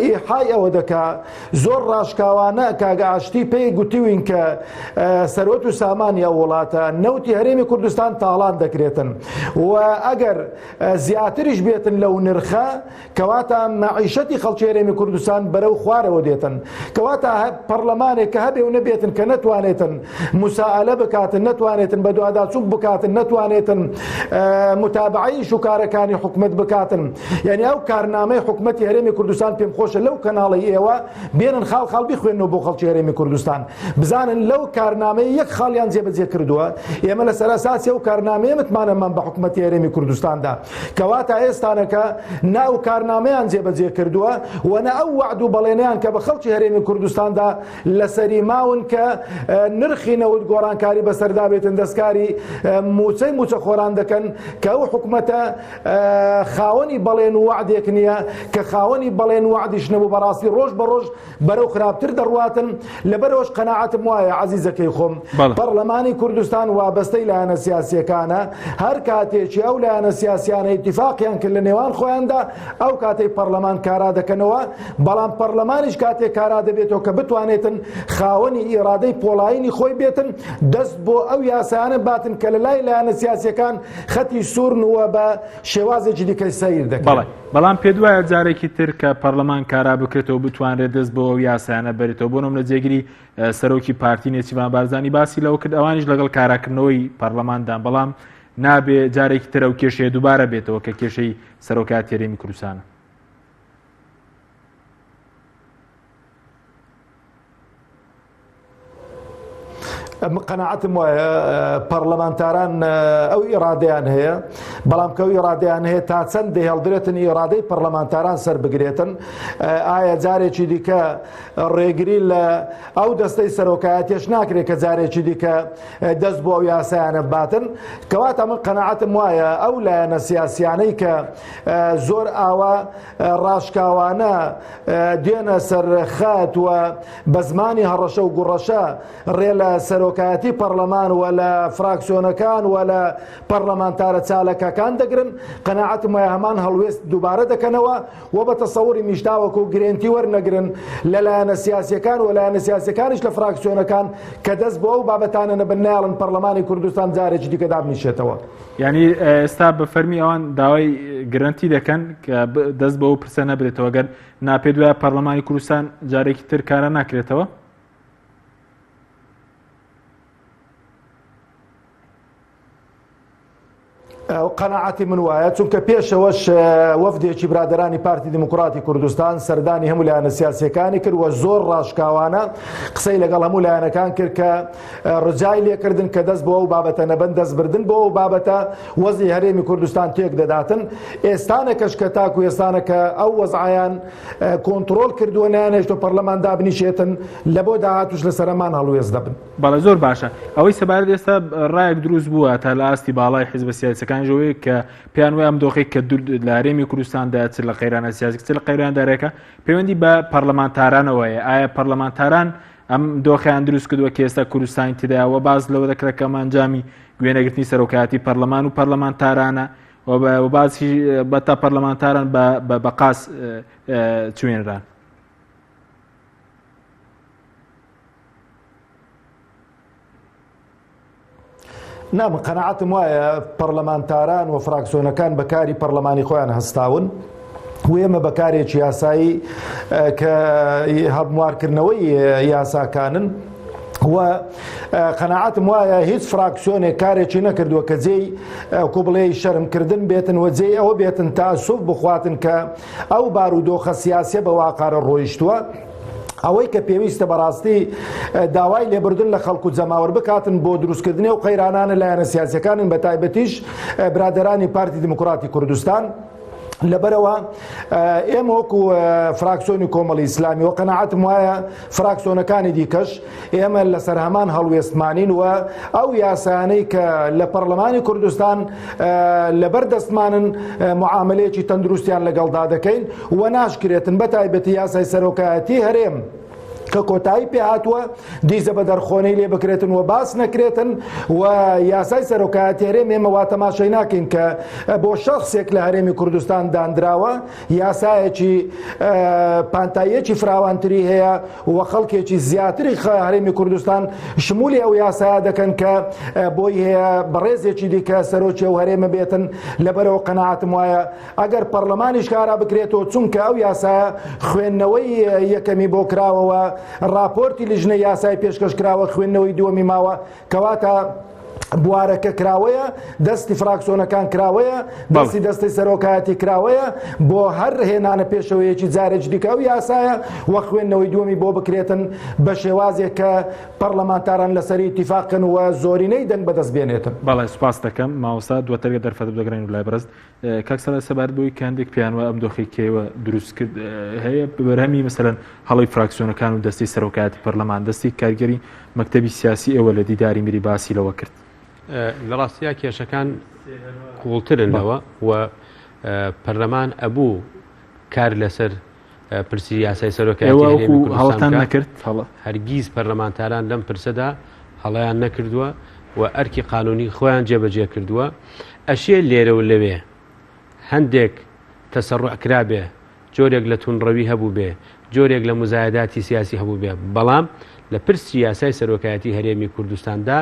D: ئیحای ئەوە دەکا زۆر ڕاشکاوانە کاگە ئاشتی پێی گوتیوین کە سەرۆت و سامانی ئەو وڵاتە نەوتی هەرێمی کوردستان تاڵان دەکرێتن و ئەگەر زیاتریش بێتن لەو نرخە کەواتە مەعیشەتی خەڵکی هەرێمی کوردستان بەرەو خوارەوە دێتن کەواتە پەرلەمانێک کە هەبێ و نەبێتن کە نەتوانێتن موساءلە بکاتن نەتوانێتن بە دوواداچووک بکاتن نەتوانێتن متابعەی شوکارەکانی حکومەت بکاتن یعنی ئەو کارنامەی حکومەتی هەرێمی کوردستان پێم خۆشە لەو کەناڵی ئێوە بێنن خاڵ بخوێنەوە بۆ خەڵکی هەرێمی کوردستان بزانن لەو کارنامەی یەک خاڵیان جێبەجێ کردووە ئێمە لە سەراساسی ئەو کارنامەیە متمانەمان بە حکومەتی هەرێمی کوردستاندا کەواتە ئێستانەکە ناو کارنامەیان جێبەجێ کردووە و نە ئەو وعد و بەڵێنیان کە بە خەڵکی هەرێمی کوردستاندا لەسەری ماون کە نرخی نەوت گۆڕانکاری بەسەردا بێتن دەستکاری موچەخۆران دەکەن کە ئەو حکومەتە خاوەنی بەڵێن و وعدێک نییە کە خاوەنی بەڵێن وعدیش نەبوو بەڕاستی ڕۆژ بە ڕۆژ بەرەو خراپتر دەڕواتن لەبەرەوەش قەناعەتم وایە عەزیزەکەی خۆم پەرلەمانی کوردستان وابەستەی لایەنە سیاسیەکانە هەر کاتێکی ئەو لایەنە سیاسیانە ئیتیفاقیان کرد لە نێوان خۆیاندا ئەو کاتەی پەرلەمان کارا دەکەنەوە بەڵام پەرلەمانیش کاتێک کارا دەبێتەوە کە بتوانێتن خاوەنی ئیرادەی پۆڵایینی خۆی بێتن دەست بۆ ئەو یاسایانە باتن کە لە لای لایەنە سیاسیەکان خەتی سوورنەوە بە شێوازێکی دیکەی سەیر دەکەن
B: بەڵام پێ دوایە جارێکی تر کە پەرلەمان کارا بکرێتەوە بتوانرێت دەست بۆ ئەو یاسایانە بێتەوە بۆ نمونە جێگیری سەرۆکی پارتی نێچیروان بارزانی باسی لەوە کرد ئەوانیش لەگەڵ کاراکردنەوەی پەرلەماندان بەڵام نابێ جارێکی ترە و کێشەیە دووبارە بێتەوە کە کێشەی سەرۆکاتی هەرێمی کوردستانە.
D: قەناعەتم وایە پەرلەمانتاران ئەو ئیرادەیان هەیە بەڵام کە ئەو ئیرادەیان هەیە تا چەندێ هێڵدرێتن ئیرادەی پەرلەمانتاران سەر بگرێتن ئایا جارێکی دیکە ڕێگری لە ئەو دەستەی سەرۆکایەتیش ناکرێت کە جارێکی دیکە دەست بۆ ئەو یاسایانە باتن کەواتە من قەناعەتم وایە ئەو لایەنە سیاسیانەی کە زۆر ئاوا ڕاشکاوانە دێنە سەر خەت و بە زمانی هەڕەشە و گوڕەشە ڕێ لە سەرۆکایەتی پەرلەمان و لە فراکسیۆنەکان و لە پەرلەمانتارە چالەکە سیاسیەکان دەگرن قەناعەتم وایە هەمان هەڵوێست دووبارە دەکەنەوە و بە تەسەووری میشتاوەکو و گرێنتی وەرنەگرن لەلایەنە سیاسیەکان و لایەنە سیاسیەکانیش لە فراکسیۆنەکان کە دەست بۆ ئەو بابەتانە نەبن ناڵن پەرلەمانی کوردستان جارێکی دیکە دابنیشێتەوە.
B: ینی ئێستا بە فەرمی ئەوان داوای گرنتی دەکەن کە دەست بە ئەو پرسە نەبرێتەوە گەر ناپێ دوای پەرلەمانی کوردستان جارێکی تر کارە ناکرێتەوە.
D: قەناعەتی من وایە چونکە پێشەوەش وەفدێکی برادرانی پارتی دموکراتی کوردستان سەردانی هەموو لایەنە سیاسیەکانی کرد و زۆر ڕاشکاوانە قسەی لەگەڵ هەموو لایەنەکان کرد کە ڕجای لێکردن کە دەست بۆ ئەو بابەتە نەبن دەستبردن بۆ ئەو بابەتە وەزی هەرێمی کوردستان تێک دەداتن ئێستانەکەش کە تاکو ئێستانە کە ئەو وەزعیان کۆنتڕۆل کردووە نیانێشتۆ پەرلەمان دابنیشێتن لە بۆ داهاتوش لە سەرمان هەڵوێست دەبن.
B: بەڵێ زۆر باشە ئەوەی سەبارەت ئێستا ڕایەک دروست بووە تا لە ئاستی باڵای حیزبە سیاسیەکان ژەوەی کە پیان وای ئەم دۆخی کە لە هەرێمی کوردستاندا چ لە قەیرانە سیاسی چ لە قەیراندارێکە پەیوەندی بە پەرلەمانتارانەوەیە ئایا پەرلەمانتاران ئەم دۆخیان دروست کردووە کە ئێستا کوردستانی تداوە باز لەوە دەکرێت کە ئەنجامی گوێنەگرتنی سەرۆکایەتی پەرلەمان و پەرلەمانتارانە و بازی بەتا پەرلەمانتاران بە قاس چوێنران.
D: نام قەناعەتم وایە پەرلەمانتاران و فراکسیۆنەکان بەکاری پەرلەمانی خۆیان هەستاون و ئێمە بەکارێکی یاسایی کە هەڵبوارکردنەوەی یاساکانن و قەناعەتم وایە هیچ فراکسیۆنێک کارێکی نەکردووە کە جێی کو بڵێ شەرمکردن بێتن و جێی ئەوە بێتن تاسوف بخواتن کە ئەو بارودۆخە سیاسیە بە واقعە ڕۆیشتووە ئەوەی کە پێویستە بەڕاستی داوای لێبردن لە خەڵکو جەماوەر بکاتن بۆ دروستکردنی و قەیرانانە لایەنە سیاسیەکانن بە تایبەتیش برادرانی پارتی دموکراتی کوردستان لەبەرەوە ئێمە وەکو فراکسیۆنی کۆمەڵی ئیسلامی و قەناعەتم وایە فراکسیۆنەکانی دیکەش ئێمە لەسەر هەمان هەڵوێستمانین و ئەو یاسانەی کە لە پەرلەمانی کوردستان لەبەر دەستمانن معاملەیەکی تەندروستیان لەگەڵدا دەکەین و ناشکرێتن بە تایبەتی یاسای سەرۆکایەتی هەرێم کە کۆتایی پێ هاتووە دیزە بە دەرخۆنەی لێ بکرێتن و باس نەکرێتن و یاسای سەرۆکایەتی هەرێم ئێمە وا تەماشای ناکەین کە بۆ شەخسێک لە هەرێمی کوردستان دانراوە یاسایەکی پانتاییەکی فراوانتری هەیە و خەڵکێکی زیاتری هەرێمی کوردستان شمولی ئەو یاسایە دەکەن کە بۆی هەیە بەڕێزێکی دیکە سەرۆکی ئەو هەرێمە بێتن لەبەرەوە قەناعەتم وایە ئەگەر پەرلەمانیش کارا بکرێتەوە چونکە ئەو یاسایە خوێندنەوەی یەکەمی بۆ کراوەوە راپۆرتی لیژنە یاسای پێشکەشکراوە خوێندنەوەی دووەمی ماوە کەواتە بوارەکە کراوەیە دەستی فراکسیۆنەکان کراوەیە دەستی سەرۆکایەتی کراوەیە بۆ هەر هێنانە پێشەوەیەکی جارێک دیکە ئەو یاسایە وە خوێندنەوەی دووەمی بۆ بکرێتن بە شێوازێک کە پەرلەمانتاران لەسەری اتیفاقن و زۆرینەی دەنگ بەدەست بێنێتن.
B: بەڵێ سوپاس دەکەم ماوەستا دواتەرگە دەرفەت بدەگرین و لای بەرز کاکسەڵە سەبارەت بۆی کاندێک پیانوە ئەم دۆخی کێوە دروست کرد هەیە بەرهەمی مەسەلەن هەڵی فراکسیۆنەکان و دەستی سەرۆکایەتی پەرلەمان دەستی کارگەری مەکتەبی سیاسی ئێوە لە دیداری میری باسی لەوە کرد.
C: لە ڕاستیە کێشەکان قوڵترنەوە و پەرلەمان ئەبوو کار لەسەر پرسی یاسای سەرۆکایەتی
B: هەڵتان نەکرد
C: هەرگیز پەرلەمانتاران لەم پرسەدا هەڵەیان نەکردووە و ئەرکی قانونی خۆیان جێبەجێ کردووە. ئەشێ لێرە و لەوێ هەندێک تەسەڕوع کرا بێ جۆرێک لە تونڕەوی هەبوو بێ جۆرێک لە مزایداتی سیاسی هەبوو بێ بەڵام لە پرسی یاسای سەرۆکایەتی هەرێمی کوردستاندا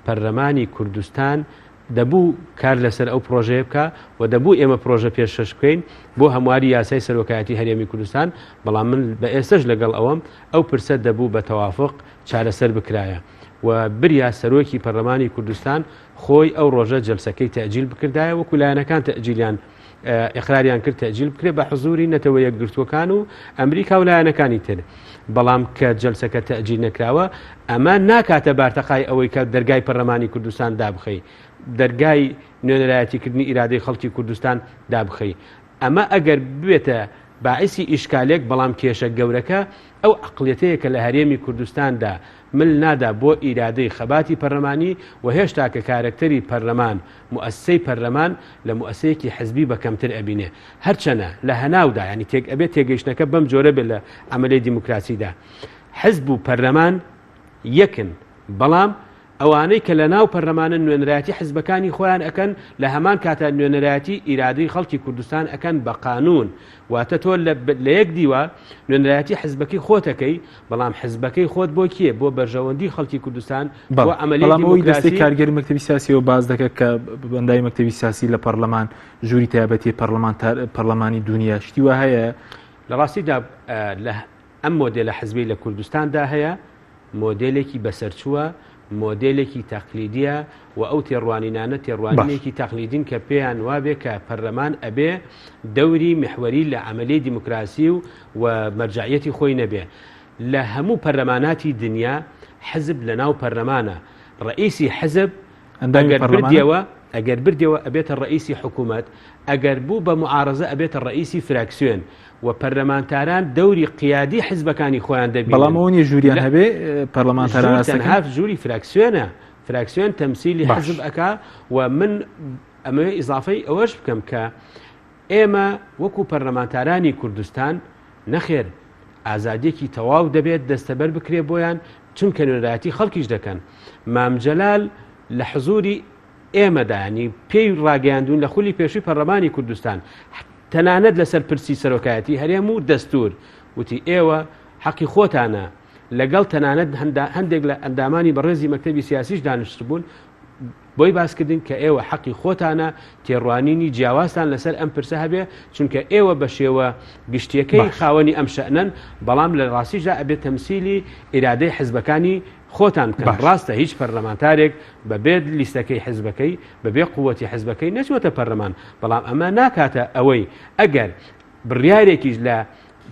C: پەرلەمانی کوردستان دەبوو کار لەسەر ئەو پرۆژەیە بکە و دەبوو ئێمە پرۆژە پێشکەش بکەین بۆ هەمواری یاسای سەرۆکایەتی هەرێمی کوردستان بەڵام من بە ئێستش لەگەڵ ئەوەم ئەو پرسە دەبوو بە تەوافق چارەسەر بکرایە و بریا سەرۆکی پەرلەمانی کوردستان خۆی ئەو ڕۆژە جەلسەکەی تەئجیل بکردایە وەکو لایەنەکان تەئجیلیان ئیقراریان کرد تەئجیل بکرێت بە حزوری نەتەوە یەکگرتووەکان و ئەمریکا و لایەنەکانی تر بەڵام کە جەلسەکە تەئجیل نەکراوە ئەمە ناکاتە بارتەقای ئەوەی کە دەرگای پەرلەمانی کوردستان دابخەی دەرگای نوێنەرایەتیکردنی ئیرادەی خەڵکی کوردستان دابخەی ئەمە ئەگەر بێتە باعثی ئیشکالێک بەڵام کێشە گەورەکە ئەو عقلێتەیە کە لە هەرێمی کوردستاندا مل نادا بۆ ئیرادەی خەباتی پەرلەمانی و هێشتا کە کارکتەری پەرلەمان موسسەی پەرلەمان لە موسسەیەکی حزبی بەکەمتر ئەبینێ هەرچەنە لە هەناودا ینی ئەبێت تێگەیشتنەکە بەم جۆرە بێت لە عملی دیموکراسیدا حزب و پەرلەمان یەکن بەڵام ئەوانەی کە لە ناو پەرلەمانە نوێنەرایەتی حزبەکانی خۆیان ئەکەن لە هەمان کاتە نوێنەرایەتی ئیرادەی خەڵکی کوردستان ئەکەن بە قانون واتە تۆ لە یەک دیوە نوێنەرایەتی حزبەکەی خۆتەکەی بەڵام حزبەکەی خۆت بۆ کیە بۆ بەرژەوەندی خەڵکی کوردستان بۆ
B: ئەمەڵامەوەی دەستی کارگەری مەکتەبی سیاسی و باز دەکات کە بەندای مەکتەبی سیاسی لە پەرلەمان ژووری تایبەتی پەرلەمانی دنیا شتی وە هەیە
C: لە ڕاستیدا لە ئەم مۆدێلە حزبی لە کوردستاندا هەیە مۆدێلێکی بەسەرچووە مۆدێلێکی تەقلیدیە و ئەو تێڕوانینانە تێڕوانینێکی تەقلیدین کە پێیان وابێ کە پەرلەمان ئەبێ دەوری محوەری لە عملی دیموکراسی و مەرجعیەتی خۆی نەبێ لە هەموو پەرلەماناتی دنیا حزب لە ناو پەرلەمانە ڕئیسی حزب ئەگەر بردیەوە ئەبێتە ڕئیسی حکوومەت ئەگەر بوو بە معارەزە ئەبێتە ڕئیسی فراکسیۆن و پەرلەمانتاران دەوری قیادی حزبەکانی خۆیان دەبێت
B: بەڵامەوەنی ژووریان هەبێ پەرلەمانتاران
C: تەنها ژووری فراکسیۆنە فراکسیۆن تەمسیلی حزب ئەکا و من ئەمەوێ ئیزافەی ئەوەش بکەم کە ئێمە وەکو پەرلەمانتارانی کوردستان نەخێر ئازادیەکی تەواو دەبێت دەستەبەر بکرێ بۆیان چونکە نوێنەرایەتی خەڵکیش دەکەن مامجەلال لە حزوری ئێمەدانی پێی ڕاگەیاندون لە خولی پێشووی پەرلەمانی کوردستان تەنانەت لەسەر پرسی سەرۆکایەتی هەرێم و دەستور وتی ئێوە حەقی خۆتانە لەگەڵ تەنانەت هەندێک لە ئەندامانی بەڕێزی مەکتەبی سیاسیش دانیشتر بوون بۆی باسکردن کە ئێوە حەقی خۆتانە تێڕوانینی جیاوازتان لەسەر ئەم پرسە هەبێ چونکە ئێوە بە شێوە گشتیەکەی خاوەنی ئەم شەئنەن بەڵام لە ڕاستیشدا ئەبێت تەمسیلی ئیرادەی حزبەکانی خۆتان بکەن ڕاستە هیچ پەرلەمانتارێک بەبێت لیستەکەی حزبەکەی بەبێ قووەتی حزبەکەی نەچوەتە پەرلەمان بەڵام ئەمە ناکاتە ئەوەی ئەگەر بڕیارێکیش لە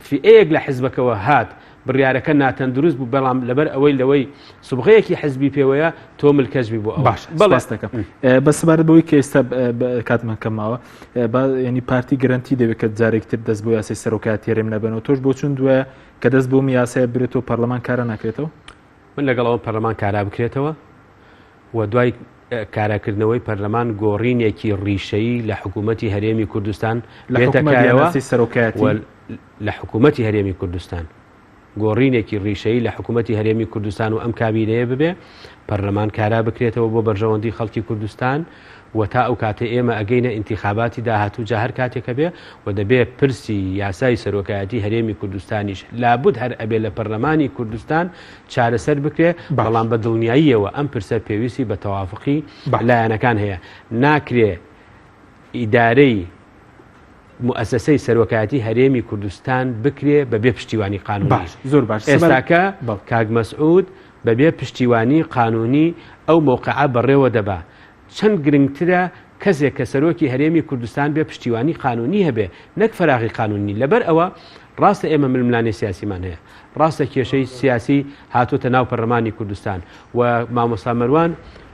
C: فئەیەک لە حزبەکەوە هات بڕیارەکە ناتەندروست بوو بەڵام لەبەر لەوەی سوبغەیەکی حزبی پێوەیە تۆ ملکەجبی بۆ
B: باش بەڵاس دەکەم بەسەبارەت بەوەی کە ئێستا کاتمان کەماوە ینی پارتی گرنتی دەوێت کە جارێکتر دەست بۆ یاسی سەرۆکات تێرێم نەبنەوە تۆش بۆ چون دووە کە دەست بۆ یاسای برێتەوە پەرلەمان کارە ناکرێتەوە
C: من لەگەڵەوە پەرلەمان کارا بکرێتەوە و دوای کاراکردنەوەی پەرلەمان گۆڕینێکی ڕیشەیی لە حکوومەتی هەرێمی کوردستان بێتەکایەوە
B: سەرۆکایەتی
C: لە حکوومەتی هەرێمی کوردستان گۆڕینێکی ڕیشەیی لە حکوومەتی هەرێمی کوردستان و ئەم کابینەیە ببێ پەرلەمان کارا بکرێتەوە بۆ بەرژەوەندی خەڵکی کوردستان و تا ئەو کاتێ ئێمە ئەگەینە ئینتیخاباتی داهاتوو جا هەر کاتێکە بێ و دەبێت پرسی یاسای سەرۆکایەتی هەرێمی کوردستانیش لابد هەر ئەبێ لە پەرلەمانی کوردستان چارەسەر بکرێ بەڵام بە دڵنیاییەوە ئەم پرسە پێویستی بە تەوافقی لایەنەکان هەیە ناکرێ ئیدارەی مؤسسەی سەرۆکایەتی هەرێمی کوردستان بکرێ بەبێ پشتیوانی قانونی
B: زۆر باش
C: ئێستاکە کاک مەسعود بەبێ پشتیوانی قانونی ئەو موقعە بەڕێوە دەبا چەند گرنگترە کەسێک کە سەرۆکی هەرێمی کوردستان بێ پشتیوانی قانونی هەبێ نەک فەراغی قانونی لەبەر ئەوە ڕاستە ئێمە ململانی سیاسیمان هەیە ڕاستە کێشەی سیاسی هاتوۆتە ناو پەرلەمانی کوردستان و مامۆستا مەروان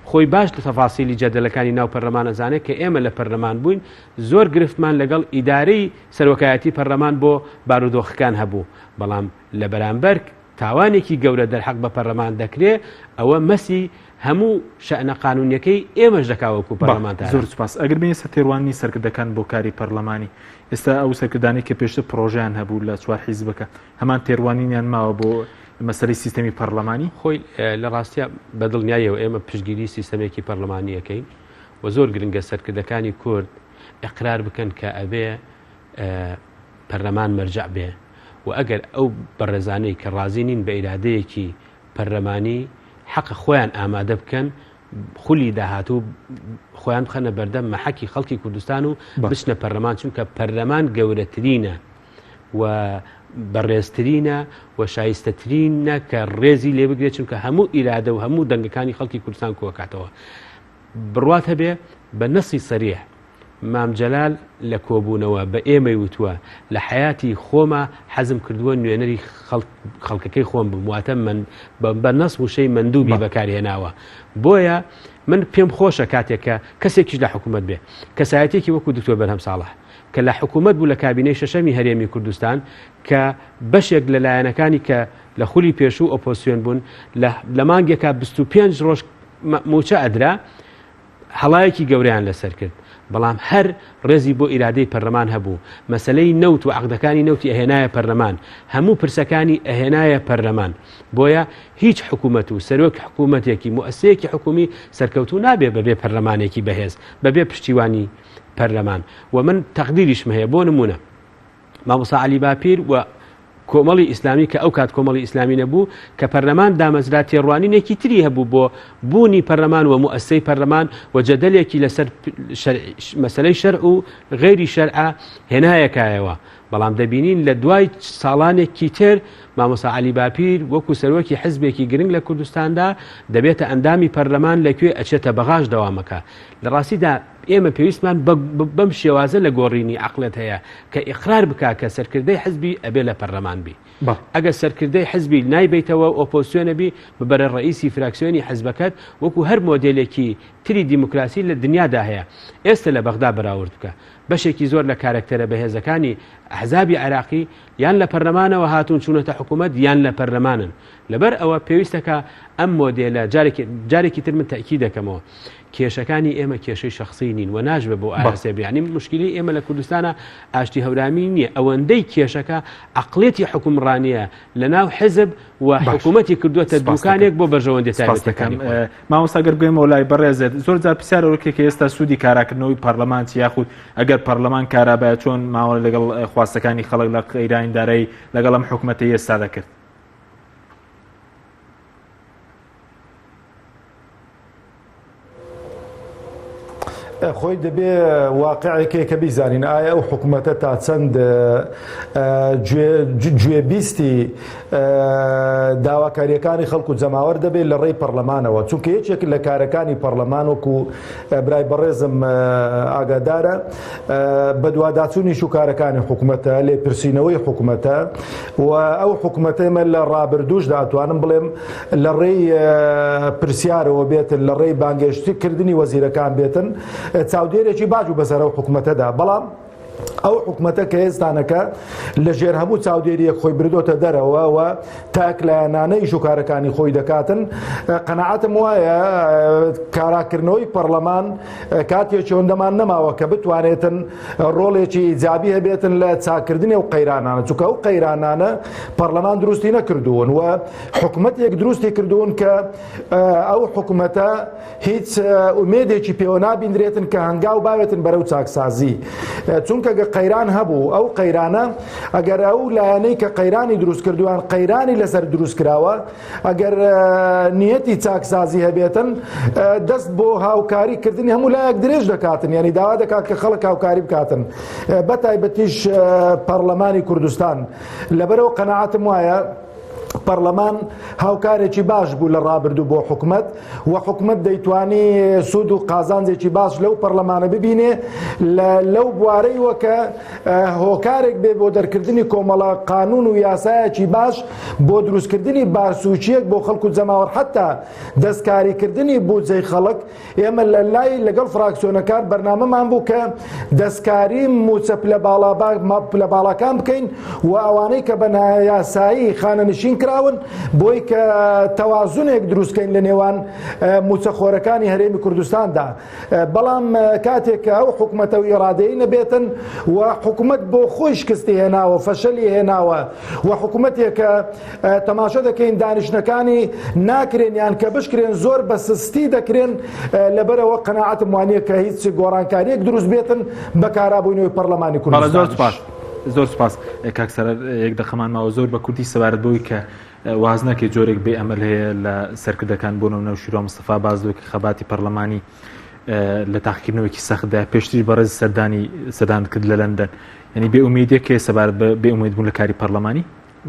C: خۆی باش لە تەفاسیلی جەدەلەکانی ناو پەرلەمان ئەزانێت کە ئێمە لە پەرلەمان بووین زۆر گرفتمان لەگەڵ ئیدارەی سەرۆکایەتی پەرلەمان بۆ بارودۆخەکان هەبوو بەڵام لە بەرامبەر تاوانێکی گەورە دەرحەق بە پەرلەمان دەکرێت ئەوە مەسی هەموو شەئنە قانونیەکەی ئێمەش دەکاوەکو پەرلەمانتار
B: زۆر سپاس ئەگەر بینی تێڕوانی سەرکردەکان بۆ کاری پەرلەمانی ئێستا ئەو سەرکردانی کە پێشتر پرۆژیان هەبوو لە چوار حیزبەکە هەمان تێڕوانینیان ماوە بۆ مەسەلەی سیستەمی پەرلەمانی
C: خۆی لە ڕاستیە بەدڵنیایەوە ئێمە پشتگیری سیستەمێکی پەرلەمانیەکەین و زۆر گرنگە سەرکردەکانی کورد ئەقرار بکەن کە ئەبێ پەرلەمان مەرجع بێ و ئەگەر ئەو بەڕێزانەی کە ڕازی نین بە ئیرادەیەکی پەرلەمانی حەق خۆیان ئامادە بکەن خولی داهاتوو خۆیان بخەنە بەردەم مەحەکی خەڵکی کوردستان و بچنە پەرلەمان چونکە پەرلەمان گەورەترینە و بەڕێزترینە و شایستەترینە کە ڕێزی لێ بگرێت چونکە هەموو ئیرادە و هەموو دەنگەکانی خەڵکی کوردستان کۆکاتەوە بڕوات هەبێ بە نەسی سەریح مامجەلال لە کۆبوونەوە بە ئێمەی وتووە لە حیاتی خۆمە حەزم کردووە نوێنەری خەڵکەکەی خۆم بمواتە من بە نەس وشەی مندوبی بەکارهێناوە بۆیە من پێم خۆشە کاتێکە کەسێکیش لە حکوومەت بێ کەسایەتێکی وەکو دکتۆر بەرهەم ساڵح کە لە حکوومەت بوو لە کابینەی شەشەمی هەرێمی کوردستان کە بەشێک لە لایەنەکانی کە لە خولی پێشوو ئۆپۆسیۆن بوون لە مانگێکە 25 ڕۆژ موچە ئەدرا هەڵایەکی گەوریان لەسەر کرد بەڵام هەر ڕێزی بۆ ئیرادەی پەرلەمان هەبوو مەسلەی نەوت و عەقدەکانی نەوتی ئەهێنایە پەرلەمان هەموو پرسەکانی ئەهێنایە پەرلەمان بۆیە هیچ حکوومەت و سەرۆک حکوومەتێکی موسسەیەکی حکومی سەرکەوتو نابێ بەبێ پەرلەمانێکی بەهێز بەبێ پشتیوانی پەرلەمان و من تەقدیریشم هەیە بۆ نمونە مامۆستا عەلی باپیر و کۆمەڵی ئیسلامی کە ئەو کات کۆمەڵی ئیسلامی نەبوو کە پەرلەمان دامەزرا تێڕوانینێکی تری هەبوو بۆ بوونی پەرلەمان و موسسەی پەرلەمان و جەدەلێکی لەسەر مەسەلەی شەرع و غەیری شەرع هێنایەکایەوە بەڵام دەبینین لە دوای ساڵانێکی تر مامۆستا عەلی باپیر وەکو سەرۆکی حزبێکی گرنگ لە کوردستاندا دەبێتە ئەندامی پەرلەمان لەکوێ ئەچێتە بەغاش دەوامەکە لە ڕاستیدا ئێمە پێویستمان بەم شێوازە لە گۆڕینی عەقلت هەیە کە ئیقرار بکا کە سەرکردەی حزبی ئەبێ لە پەرلەمان بی ئەگەر سەرکردەی حزبی نایبیتەوە ئۆپۆزیسیۆنە بی ببەرە ڕئیسی فراکسیۆنی حزبەکەت وەکو هەر مۆدێلێکی تری دیموکراسی لە دنیادا هەیە ئێستا لە بەغدا بەراورد بکە بەشێکی زۆر لە کارکتەرە بەهێزەکانی ئەحزابی عێراقی یان لە پەرلەمانەوە هاتوون چوونەتە حکوومەت یان لە پەرلەمانن لەبەر ئەوە پێویستەکە ئەم مۆدێلە جارێکی تر من تەئکید دەکەمەوە کێشەکانی ئێمە کێشەی شخصی نین و ناژبە بۆ ئاسێبی ینی مشکلی ئێمە لە کوردستانە ئاشتی هەورامی نییە ئەوەندەی کێشەکە عەقڵێتی حکومڕانیە لە ناو حزب و حکوومەتی کردووەتە دوکانێک بۆ بەرژەوەندی تایبەتەکانی
B: مامۆستا گەر بگوێمەوە لای بەڕێزێت زۆر جار پرسیارەوەکێک ئێستا سوودی کاراکردنەوەی پەرلەمانتی یاخود ئەگەر پەرلەمان کارابایە چۆن ماوە لەگەڵ خواستەکانی خەڵک لە قەیرانیدارایی لەگەڵ ئەم حکوومەتە ئێستا دەکرد
D: خۆی دەبێ واقعێکێکە بیزانین ئایا ئەو حکوومەتە تا چەند گوێبیستی داواکاریەکانی خەڵکو جەماوەر دەبێت لە ڕێی پەرلەمانەوە چونکە یەکێک لە کارەکانی پەرلەمان وەکو برای بەڕێزم ئاگادارە بە دوواداچوونیش و کارەکانی حکوومەتە لێپرسینەوەی حکوومەتە و ئەو حکوومەتەمە لە ڕابردووش داتوانم بڵێم لە ڕێی پرسیارەوە بێتن لە ڕێی بانگێشتکردنی وەزیرەکان بێتن چاودێرێکی باش و بەسەر ئەو حکوومەتەدا بەڵام ئەو حکوومەتە کە ئێستانەکە لە ژێر هەموو چاودێریەک خۆی بردۆتە دەرەوە تاک لایەنانەی ژوکارەکانی خۆی دەکاتن قەنەعەتم وایە کاراکردنەوەی پەرلەمان کاتێکی ئەوەندەمان نەماوە کە بتوانێتن ڕۆڵێکی ئیجابی هەبێتن لە چاکردنی ئەو قەیرانانە چونکە ئەو قەیرانانە پەرلەمان دروستی نەکردوون و حکوومەتێک دروستی کردوون کە ئەو حکوومەتە هیچ ئومێدێکی پێوە نابیندرێتن کە هەنگاو باوێتن بەرەو چاکسازی چونکە قەیران هەبوو ئەو قەیرانە ئەگەر ئەو لایەنەی کە قەیرانی دروست کردووان قەیرانی لەسەر دروست کراوە ئەگەر نیەتی چاکسازی هەبێتن دەست بۆ هاوکاریکردنی هەموو لایەک درێژ دەکاتن یعنی داوا دەکات کە خەڵک هاوکاری بکاتن بەتایبەتیش پەرلەمانی کوردستان لەبەرەوە قەنەعەتم وایە پەرلەمان هاوکارێکی باش بوو لە ڕابردوو بۆ حکوومەت و حکوومەت دەیتوانی سوود و قازانجێکی باش لەو پەرلەمانە ببینێ لەو بوارەی وەکە هۆکارێک بێ بۆ دەرکردنی کۆمەڵە قانون و یاسایەکی باش بۆ دروستکردنی بارسوچیەک بۆ خەڵکو جەماوەر حتا دەستکاریکردنی بودجەی خەڵک ئێمە لە لای لەگەڵ فراکسیۆنەکان بەرنامەمان بوو کە دەستکاری موچە لە باڵاکان بکەین و ئەوانەی کە بە یاسایی خانەنشین کراون بۆی کە تەوازونێک دروستکەین لە نێوان موچەخۆرەکانی هەرێمی کوردستاندا بەڵام کاتێک ئەو حکوومەتە و ئێرادەیی نەبێتن و حکوومەت بۆ خۆی شکستی هێناوە فەشەلی هێناوە و حکوومەتێک کە تەماشە دەکەین دانیشتەکانی ناکرێن یان کە بشکرێن زۆر بە سستی دەکرێن لەبەرەوە قەنەعەتم وانییە کە هیچ گۆڕانکاریەک دروست بێتن بە کارابوونەوەی پەرلەمانی کوردستان.
B: زۆر سپاس کاکسەر یەک دەخەمان ماوە زۆر بە کوردی سەبارەت بۆی کە واز ناکێت جۆرێک بێ ئەمەل هەیە لە سەرکردەکان بۆ نەو شیرۆ مستەفا بازدۆی کە خەباتی پەرلەمانی لە تاقیکردنەوەکی سەختدا پێشتری بەڕێز سەردان کرد لە لەندەن ینی بێ ئومێدیە کێ سەبارەت بێ ئومێد بوون لە کاری پەرلەمانی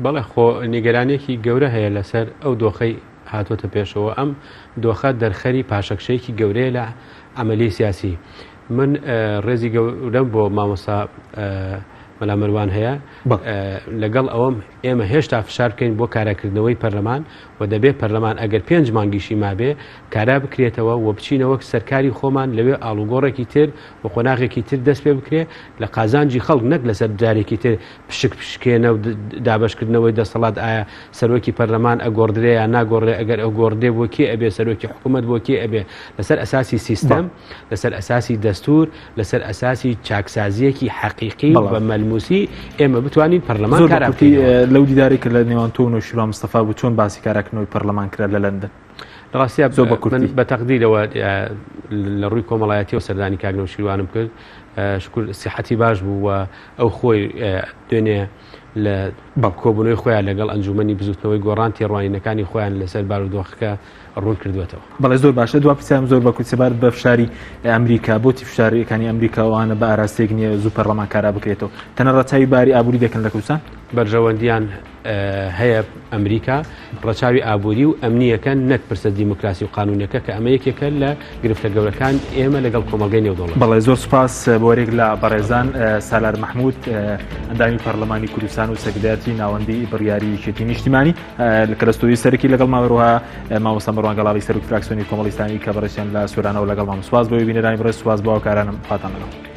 C: بەڵێ خۆ نیگەرانێکی گەورە هەیە لەسەر ئەو دۆخەی هاتوۆتە پێشەوە ئەم دۆخە دەرخەری پاشەکشەیەکی گەورەیە لە عەمەلی سیاسی من ڕێزی گەورەم بۆ مامۆستا مەلا مەروان هەیە لەگەڵ ئەوەم ئێمە هێشتا فشار بکەین بۆ کارەکردنەوەی پەرلەمان و دەبێت پەرلەمان ئەگەر 5 مانگیشی مابێ کارا بکرێتەوە و بچینەوە سەرکاری خۆمان لەوێ ئاڵوگۆڕێکی تر و قۆناغێکی تر دەست پێ بکرێ لە قازانجی خەڵک نەک لەسەر جارێکی تر پشکێنە و دابشکردنەوەی دەسەڵات ئایا سەرۆکی پەرلەمان ئەگۆڕدرێ یا ناگۆڕێ ئەگەر ئەگۆڕدێ بۆ کێ ئەبێ سەرۆکی حکوومەت بۆ کێ ئەبێ لەسەر ئەساسی سیستەم لەسەر ئەساسی دەستور لەسەر ئەساسی چاکسازیەکی حەقیقی بە مەلموسی ئێمە بتوانین پەرلەمان کارابکەین.
B: لەو دیداری کە لە نێوان تۆ و شیرا مستەفا بوو چۆن باسی کارەکردنەوەی پەرلەمان کرا لە لەندەن؟
C: ڕاستیا بە تەقدیرەوە لە ڕووی کۆمەڵایەتی و سەردانی کاکنەوە شیروانم کرد شکر سیحەتی باش بوو و ئەو خۆی دوێنێ لە کۆبوونەوەی خۆیان لەگەڵ ئەنجومەنی بزوتنەوەی گۆڕان تێڕوانینەکانی خۆیان لەسەر بارودۆخەکە ڕوون کردوێتەوە.
B: بەڵێ زۆر باشە دو پرسیارم زۆر بە کوچەبار بە فشاری ئەمریکا بۆتی فشاریەکانی ئەمریکا ئەوانە بە ئاراستێک نییە زوو پەرلەمان کارا بکرێتەوە تەنەڕەت چاوی باری ئابووری دەکەن لە کوردستان؟
C: بەرژەوەندیان هەیە ئەمریکا ڕەچاوی ئابووری و ئەمنیەکەن نەک پرسە دیموکراسی و قانونەکە کە ئەمە یەکێکە لە گرفتە گەورەکان ئێمە لەگەڵ کۆمەلگەی نێودوڵەت.
B: بەڵێ زۆر سوپاس بۆ وەرێک لە بەڕێزان سالار محمود ئەندامی پەرلەمانی کوردستان و سەکردایەتی ناوەندی بڕیاری یەکێتی نیشتیمانی لە کەرەستۆی سەرەکی لەگەڵ ماوەڕۆها مامۆستا مەڕوان گەڵاوی سەرۆکی فراکسیۆنی کۆمەڵیستانی کە بەڕێزیان لە سوورانەوە لەگەڵ مام سوپاس بۆ بینەرانی بڕێز سوپاس بۆ ئەو کارانم خاتان لەگەڵ.